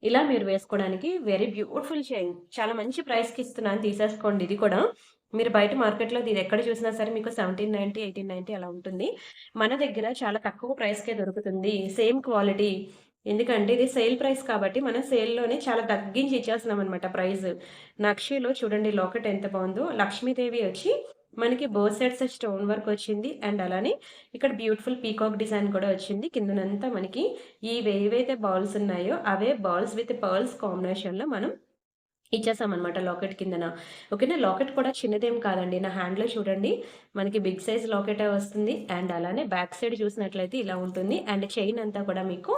A: ఇలా మీరు వేసుకోవడానికి వెరీ బ్యూటిఫుల్ చైన్. చాలా మంచి ప్రైస్‌కి ఇస్తున్నాను తీసేసుకోండి ఇది కూడా. మీరు బయట మార్కెట్‌లో ఇది ఎక్కడ చూసినా సరే మీకు 1790, 1890 అలా ఉంటుంది. మన దగ్గర చాలా తక్కువ ప్రైస్‌కే దొరుకుతుంది. Same quality. ఎందుకంటే ఇది సేల్ ప్రైస్ కాబట్టి మనం సేల్‌లోనే చాలా తగ్గించి ఇచ్చేస్తున్నామనమాట ప్రైస్. నక్షిలో చూడండి లాకెట్ ఎంత బావుందో. లక్ష్మీదేవి వచ్చి మనకి బోత్ సైడ్స్ స్టోన్ వర్క్ వచ్చింది. అండ్ అలానే ఇక్కడ బ్యూటిఫుల్ పీకాక్ డిజైన్ కూడా వచ్చింది. కిందనంతా మనకి ఏవైతే బాల్స్ ఉన్నాయో అవే బాల్స్ విత్ పర్ల్స్ కాంబినేషన్‌లో మనం ఇచ్చేసామనమాట లాకెట్ కిందన. ఓకేనా. లాకెట్ కూడా చిన్నదేం కాదండి. నా హ్యాండ్‌లో చూడండి మనకి బిగ్ సైజ్ లాకెటే వస్తుంది. అండ్ అలానే బ్యాక్ సైడ్ చూసినట్లయితే ఇలా ఉంటుంది. అండ్ చైన్ అంతా కూడా మీకు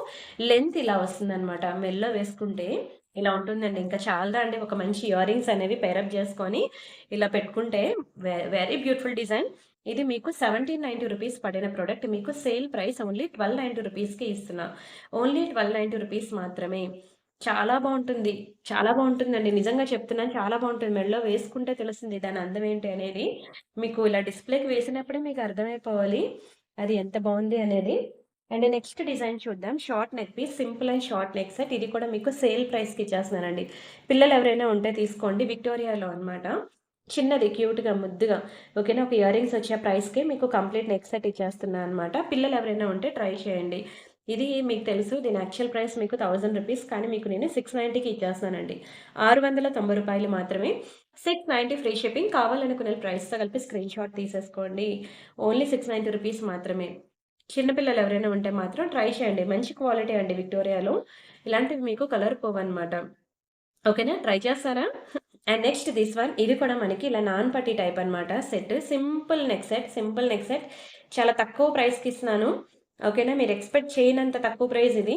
A: లెంత్ ఇలా వస్తుందనమాట. మెడలో వేసుకుంటే ఇలా ఉంటుందండి. ఇంకా చాలదా అండి ఒక మంచి ఇయర్ రింగ్స్ అనేవి పెయిరప్ చేసుకొని ఇలా పెట్టుకుంటే వెరీ బ్యూటిఫుల్ డిజైన్. ఇది మీకు 1790 రూపీస్ పడిన ప్రొడక్ట్ మీకు సేల్ ప్రైస్ ఓన్లీ 1290 రూపీస్‌కే ఇస్తున్నా. ఓన్లీ 1290 రూపీస్ మాత్రమే. చాలా బావుంటుంది. చాలా బావుంటుందండి. నిజంగా చెప్తున్నాను చాలా బావుంటుంది. మెడలో వేసుకుంటే తెలుస్తుంది దాని అందం ఏంటి అనేది. మీకు ఇలా డిస్‌ప్లేకి వేసినప్పుడే మీకు అర్థమైపోవాలి. అది ఎంత బావుంది అనేది. అండ్ నెక్స్ట్ డిజైన్ చూద్దాం. Short neck piece simple and short neck set. ఇది కూడా మీకు సేల్ ప్రైస్‌కి ఇచ్చేస్తున్నానండి. పిల్లలు ఎవరైనా ఉంటే తీసుకోండి. విక్టోరియాలో అన్నమాట. చిన్నది క్యూట్‌గా, ముద్దుగా ఓకేనా. ఒక ఇయర్ రింగ్స్ వచ్చే ప్రైస్‌కే మీకు కంప్లీట్ నెక్ సెట్ ఇచ్చేస్తున్నా అనమాట. పిల్లలు ఎవరైనా ఉంటే ట్రై చేయండి. ఇది మీకు తెలుసు దీని యాక్చువల్ ప్రైస్ మీకు 1000 రూపీస్ కానీ మీకు నేను 690కి ఇచ్చేస్తున్నానండి. రూ. 690 మాత్రమే. 690 ఫ్రీ షిప్పింగ్. కావాలనుకునే ప్రైస్‌తో కలిపి స్క్రీన్‌షాట్ తీసేసుకోండి. ఓన్లీ 690 రూపీస్ మాత్రమే. చిన్న పిల్లలు ఎవరైనా ఉంటే మాత్రం ట్రై చేయండి. మంచి క్వాలిటీ అండి విక్టోరియాలో. ఇలాంటివి మీకు కలర్ పోవన్నమాట. ఓకేనా. ట్రై చేస్తారా? And next this one. ఇది కూడా మనకి ఇలా నాన్ పట్టీ టైప్ అన్నమాట సెట్. Simple neck set. చాలా తక్కువ ప్రైస్‌కి ఇస్తున్నాను. ఓకేనా. మీరు ఎక్స్‌పెక్ట్ చేయనంత తక్కువ ప్రైస్ ఇది.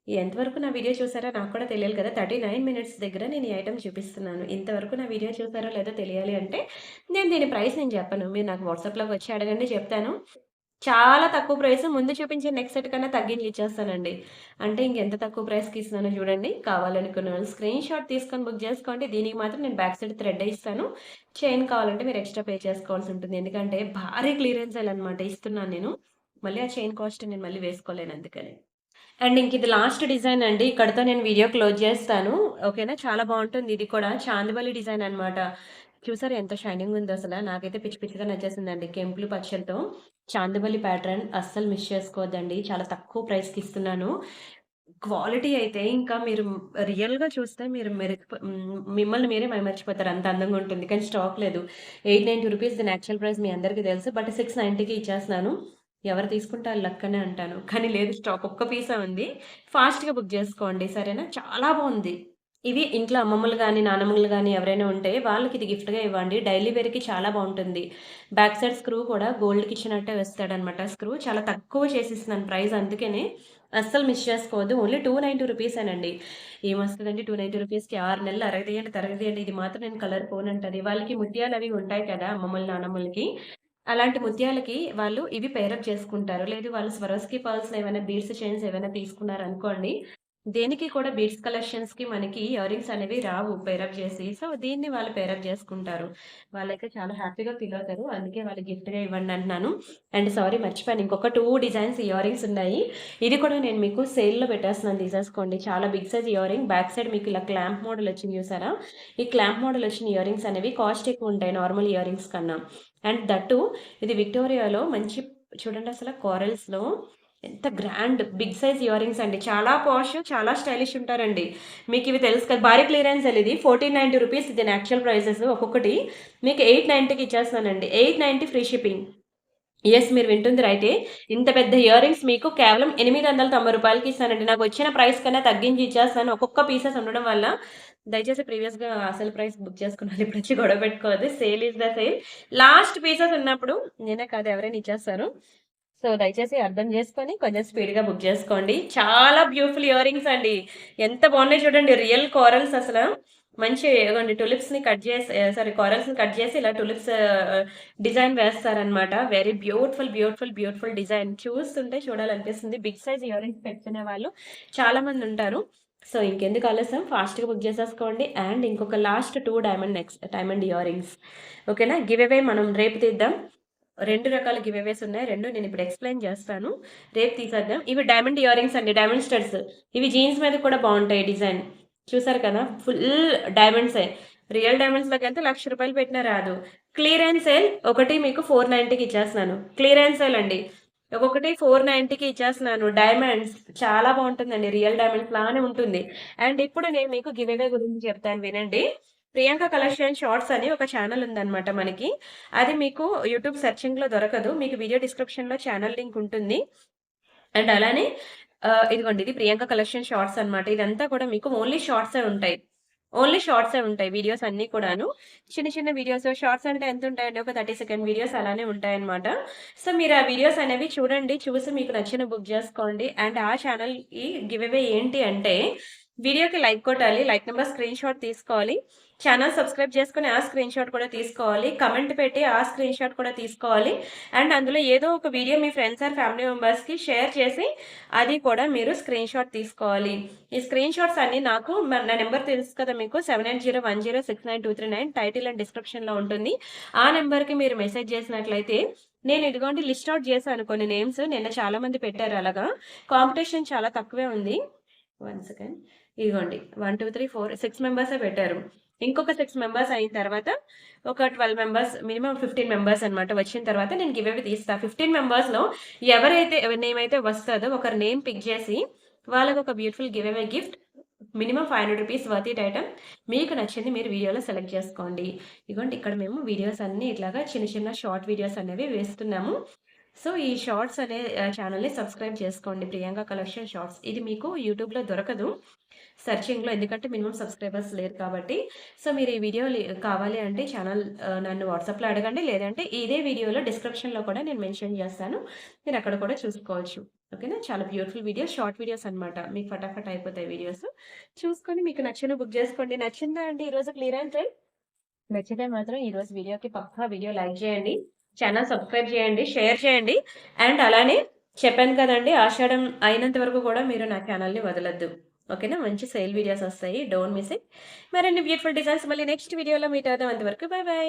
A: ఎంతవరకు నా వీడియో చూసారో నాకు కూడా తెలియాలి కదా! 39 మినిట్స్ దగ్గర నేను ఈ ఐటెమ్ చూపిస్తున్నాను. ఇంతవరకు నా వీడియో చూసారో లేదో తెలియాలి అంటే, దీని ప్రైస్ నేను చెప్పను. మీరు నాకు వాట్సాప్‌లోకి వచ్చి అడగండి చెప్తాను. చాలా తక్కువ ప్రైస్ ముందు చూపించే నెక్ సెట్ కన్నా తగ్గించి ఇచ్చేస్తానండి. అంటే ఇంకెంత తక్కువ ప్రైస్‌కి ఇస్తున్నానో చూడండి. కావాలనుకున్న వాళ్ళు స్క్రీన్ షాట్ తీసుకొని బుక్ చేసుకోండి. దీనికి మాత్రం నేను బ్యాక్ సైడ్ థ్రెడ్డే ఇస్తాను. చైన్ కావాలంటే మీరు ఎక్స్‌ట్రా పే చేసుకోవాల్సి ఉంటుంది. ఎందుకంటే భారీ క్లియరెన్స్ సేల్ అనమాట ఇస్తున్నాను నేను. మళ్ళీ ఆ చైన్ కాస్ట్ నేను మళ్ళీ వేసుకోలేను అందుకని. అండ్ ఇంకిది లాస్ట్ డిజైన్ అండి. ఇక్కడితో నేను వీడియో క్లోజ్ జేస్తాను. ఓకేనా? చాలా బావుంటుంది ఇది కూడా. చాందిబలి డిజైన్ అనమాట. చూసారా ఎంత షైనింగ్ ఉందో అసల. నాకైతే పిచ్చి పిచ్చిగా నచ్చేసిందండి. కెంపులు పచ్చలతో చాందిబలి ప్యాటర్న్ అస్సలు మిస్ చేసుకోవద్దండి. చాలా తక్కువ ప్రైస్‌కి ఇస్తున్నాను. క్వాలిటీ అయితే ఇంకా మీరు రియల్‌గా చూస్తే మీరు మిమ్మల్ని మీరే మైమర్చిపోతారు. అంత అందంగా ఉంటుంది. కానీ స్టాక్ లేదు. రూ. 890 దీని యాక్చువల్ ప్రైస్ మీ అందరికీ తెలుసు. బట్ 690కి ఇచ్చేస్తున్నాను. ఎవరు తీసుకుంటే ఆళ్ళు లక్ అనే అంటాను. కానీ లేదు స్టాక్ ఒక్క పీసే ఉంది. ఫాస్ట్‌గా బుక్ జేసుకోండి. సరేనా? చాలా బావుంది. ఇవి ఇంట్లో అమ్మమ్మలు గాని, నానమ్మలు గాని ఎవరైనా ఉంటే వాళ్ళకిది గిఫ్ట్‌గా ఇవ్వండి. డైలీ వేర్‌కి చాలా బావుంటుంది. బ్యాక్ సైడ్ స్క్రూ కూడా గోల్డ్‌కిచ్చినట్టే వేస్తాడనమాట స్క్రూ. చాలా తక్కువ చేసిస్తున్నాను ప్రైస్ అందుకనే. అస్సలు మిస్ చేసుకోవద్దు. ఓన్లీ రూ. 290 ఏమొస్తదండి రూ. 290కి 6 నెలలు అరగదీయండి, తరగదీయండి. ఇది మాత్రం నేను కలర్ పోనంటది. వాళ్ళకి ముత్యాలవి ఉంటాయి కదా! అమ్మమ్మలు, నానమ్మలకి. అలాంటి ముత్యాలకి వాళ్ళు ఇవి పేరప్ చేసుకుంటారు. లేదు వాళ్ళు స్వరోస్‌కి పర్ల్స్‌లో ఏమైనా బీడ్స్, చైన్స్ ఏమైనా తీసుకున్నారనుకోండి, దేనికి కూడా బీడ్స్ కలెక్షన్స్‌కి మనకి ఇయరింగ్స్ అనేవి రావు పేరప్ చేసి. సో, దీన్ని వాళ్ళు పేరప్ చేసుకుంటారు. వాళ్ళైతే చాలా హ్యాపీగా ఫీల్ అవుతారు. అందుకే వాళ్ళకి గిఫ్ట్‌గా ఇవ్వండి అంటున్నాను. అండ్ సారీ మర్చిపోయాను. ఇంకొక 2 డిజైన్స్ ఇయరింగ్స్ ఉన్నాయి. ఇది కూడా నేను మీకు సేల్‌లో పెట్టేస్తున్నాను తీసేసుకోండి. చాలా big size earring back side మీకు ఇలా క్లాంప్ మోడల్ వచ్చింది చూసారా? ఈ క్లాంప్ మోడల్ వచ్చిన ఇయరింగ్స్ అనేవి కాస్ట్ ఎక్కువ ఉంటాయి నార్మల్ ఇయరింగ్స్ కన్నా. అండ్ దట్ టూ ఇది విక్టోరియాలో మంచి చూడండి అసల కోరల్స్‌లో ఎంత గ్రాండ్ బిగ్ సైజ్ ఇయరింగ్స్ అండి. చాలా పాష్, చాలా స్టైలిష్ ఉంటారండి. మీకివి తెలుసు కదా! భారీ క్లియరెన్స్ సేల్ ఇది. రూ. 1490 దీని యాక్చువల్ ప్రైసెస్ ఒక్కొక్కటి. మీకు 890కి ఇచ్చేస్తున్నానండి. 890 ఫ్రీ షిప్పింగ్. యెస్. మీరు వింటుంది రైటే. ఇంత పెద్ద ఇయరింగ్స్ మీకు కేవలం రూ. 890కి ఇస్తానండి. నాకొచ్చిన ప్రైస్ కన్నా తగ్గించి ఇచ్చేస్తాను. ఒక్కొక్క పీసెస్ ఉండడం వల్ల దయచేసి ప్రీవియస్‌గా అసలు ప్రైస్ బుక్ చేసుకున్న వాళ్ళు ఇప్పుడొచ్చి గొడవ పెట్టుకోవద్దు. Sale is the sale. Last pieces ఉన్నప్పుడు నేనే కాదు ఎవరైనా ఇచ్చేస్తారు. సో, దయచేసి అర్థం చేసుకొని కొంచెం స్పీడ్‌గా బుక్ చేసుకోండి. చాలా బ్యూటిఫుల్ ఇయరింగ్స్ అండి. ఎంత బాగున్నాయి చూడండి. రియల్ కోరల్స్ అసల. మంచి ఇగోండి టులిప్స్‌ని కట్ చేసి సారీ కోరల్స్‌ని కట్ చేసి ఇలా టులిప్స్ డిజైన్ వేస్తారనమాట. Very beautiful, beautiful, beautiful design. చూస్తుంటే చూడాలనిపిస్తుంది. బిగ్ సైజ్ ఇయరింగ్స్ పెట్టుకునే వాళ్ళు చాలా మంది ఉంటారు. సో, ఇంకెందుకు ఆలస్యం ఫాస్ట్‌గా బుక్ చేసేసుకోండి. అండ్ ఇంకొక లాస్ట్ 2 డైమండ్ ఇయరింగ్స్. ఓకేనా? గివ్ అవే మనం రేపు తీద్దాం. 2 రకాల గివ్ అవేస్ ఉన్నాయి. 2 నేనిప్పుడు ఎక్స్‌ప్లెయిన్ చేస్తాను. రేపు తీసేద్దాం. ఇవి డైమండ్ ఇయరింగ్స్ అండి. Diamond studs. ఇవి జీన్స్ మీద కూడా బావుంటాయి డిజైన్. చూసారు కదా! ఫుల్ డైమండ్సే. రియల్ డైమండ్స్‌లోకెళ్తే రూ. 1,00,000 పెట్టినా రాదు. క్లియరెన్స్ సేల్ ఒకటి మీకు 490కి ఇచ్చేస్తున్నాను. క్లియరెన్స్ సేల్ అండి. ఒక్కొక్కటి 490కి ఇచ్చేస్తున్నాను. డైమండ్స్ చాలా బావుంటుందండి. రియల్ డైమండ్స్ లానే ఉంటుంది. అండ్ ఇప్పుడు నేను మీకు గివ్ అవే గురించి చెప్తాను వినండి. ప్రియాంక కలెక్షన్ షార్ట్స్ అని ఒక ఛానెల్ ఉందన్నమాట మనకి. అది మీకు యూట్యూబ్ సెర్చింగ్‌లో దొరకదు. మీకు వీడియో డిస్క్రిప్షన్‌లో ఛానల్ లింక్ ఉంటుంది. అండ్ అలానే ఇదిగోండి ఇది ప్రియాంక కలెక్షన్ షార్ట్స్ అన్నమాట. ఇదంతా కూడా మీకు ఓన్లీ షార్ట్సే ఉంటాయి. ఓన్లీ షార్ట్సే ఉంటాయి వీడియోస్ అన్నీ కూడాను. చిన్న చిన్న వీడియోస్ షార్ట్స్ అంటే ఎంతుంటాయండి? ఒక 30 సెకండ్ వీడియోస్ అలానే ఉంటాయన్నమాట. సో, మీరు ఆ వీడియోస్ అనేవి చూడండి. చూసి మీకు నచ్చిన బుక్ జేసుకోండి. అండ్ ఆ ఛానెల్‌కి గివ్ అవే ఏంటి అంటే వీడియోకి లైక్ కొట్టాలి. లైక్ నంబర్ స్క్రీన్ షాట్ తీసుకోవాలి. ఛానెల్ సబ్స్క్రైబ్ చేసుకొని ఆ స్క్రీన్ షాట్ కూడా తీసుకోవాలి. కమెంట్ పెట్టి ఆ స్క్రీన్ షాట్ కూడా తీసుకోవాలి. అండ్ అందులో ఏదో ఒక వీడియో మీ ఫ్రెండ్స్ ఆర్ ఫ్యామిలీ మెంబర్స్‌కి షేర్ చేసి అది కూడా మీరు స్క్రీన్ షాట్ తీసుకోవాలి. ఈ స్క్రీన్ షాట్స్ అన్నీ నాకు నా నంబర్ తెలుసు కదా మీకు 7801069239 టైటిల్ అండ్ డిస్క్రిప్షన్‌లో ఉంటుంది. ఆ నంబర్‌కి మీరు మెసేజ్ చేసినట్లయితే నేను ఇదిగోండి లిస్ట్ ఔట్ చేశాను కొన్ని నేమ్స్. నిన్న చాలా మంది పెట్టారు అలాగా. కాంపిటీషన్ చాలా తక్కువే ఉంది. 1 సెకండ్. ఇదిగోండి 1, 2, 3, 4, 6 మెంబర్సే పెట్టారు. ఇంకొక 6 మెంబర్స్ అయిన తర్వాత ఒక 12 మెంబర్స్ మినిమమ్ 15 మెంబర్స్ అన్నమాట. వచ్చిన తర్వాత నేను గివ్ అవే తీస్తా. 15 మెంబర్స్‌లో ఎవరి నేమ్ అయితే వస్తదో ఒకరి నేమ్ పిక్ చేసి వాళ్ళకొక beautiful give away gift minimum రూ. 500 వర్త్ ఇట్ ఐటెమ్ మీకు నచ్చింది మీరు వీడియోలో సెలెక్ట్ చేసుకోండి. ఇగోండి ఇక్కడ మేము వీడియోస్ అన్నీ ఇట్లాగా చిన్న చిన్న షార్ట్ వీడియోస్ అనేవి వేస్తున్నాము. సో, ఈ షార్ట్స్ అనే ఛానెల్‌ని సబ్స్క్రైబ్ చేసుకోండి. Priyanka collection shorts. ఇది మీకు యూట్యూబ్‌లో దొరకదు. సెర్చింగ్‌లో ఎందుకంటే మినిమమ్ సబ్స్క్రైబర్స్ లేరు కాబట్టి. సో, మీరు ఈ వీడియో కావాలి అంటే ఛానెల్ నన్ను వాట్సాప్‌లో అడగండి. లేదంటే ఇదే వీడియోలో డిస్క్రిప్షన్‌లో కూడా నేను మెన్షన్ చేస్తాను. మీరు అక్కడ కూడా చూసుకోవచ్చు. ఓకేనా? చాలా బ్యూటిఫుల్ వీడియోస్, షార్ట్ వీడియోస్ అన్నమాట. మీకు ఫటాఫట్ అయిపోతాయి వీడియోస్. చూసుకొని మీకు నచ్చినవి బుక్ జేసుకోండి. నచ్చిందా అండి ఈరోజు క్లియరెన్స్ సేల్? నచ్చితే మాత్రం ఈరోజు వీడియోకి పక్కా వీడియో లైక్ చేయండి. ఛానెల్ సబ్స్క్రైబ్ చేయండి. షేర్ చేయండి. అండ్ అలానే చెప్పాను కదండీ! ఆషాఢం అయినంత వరకు కూడా మీరు నా ఛానెల్‌ని వదలొద్దు. ఓకేనా? మంచి సేల్ వీడియోస్ ఒస్తాయి. Don't miss it. మరిన్ని బ్యూటిఫుల్ డిజైన్స్ మళ్ళీ నెక్స్ట్ వీడియోలో మీట్ అవుదాం. అంతవరకు బై బై.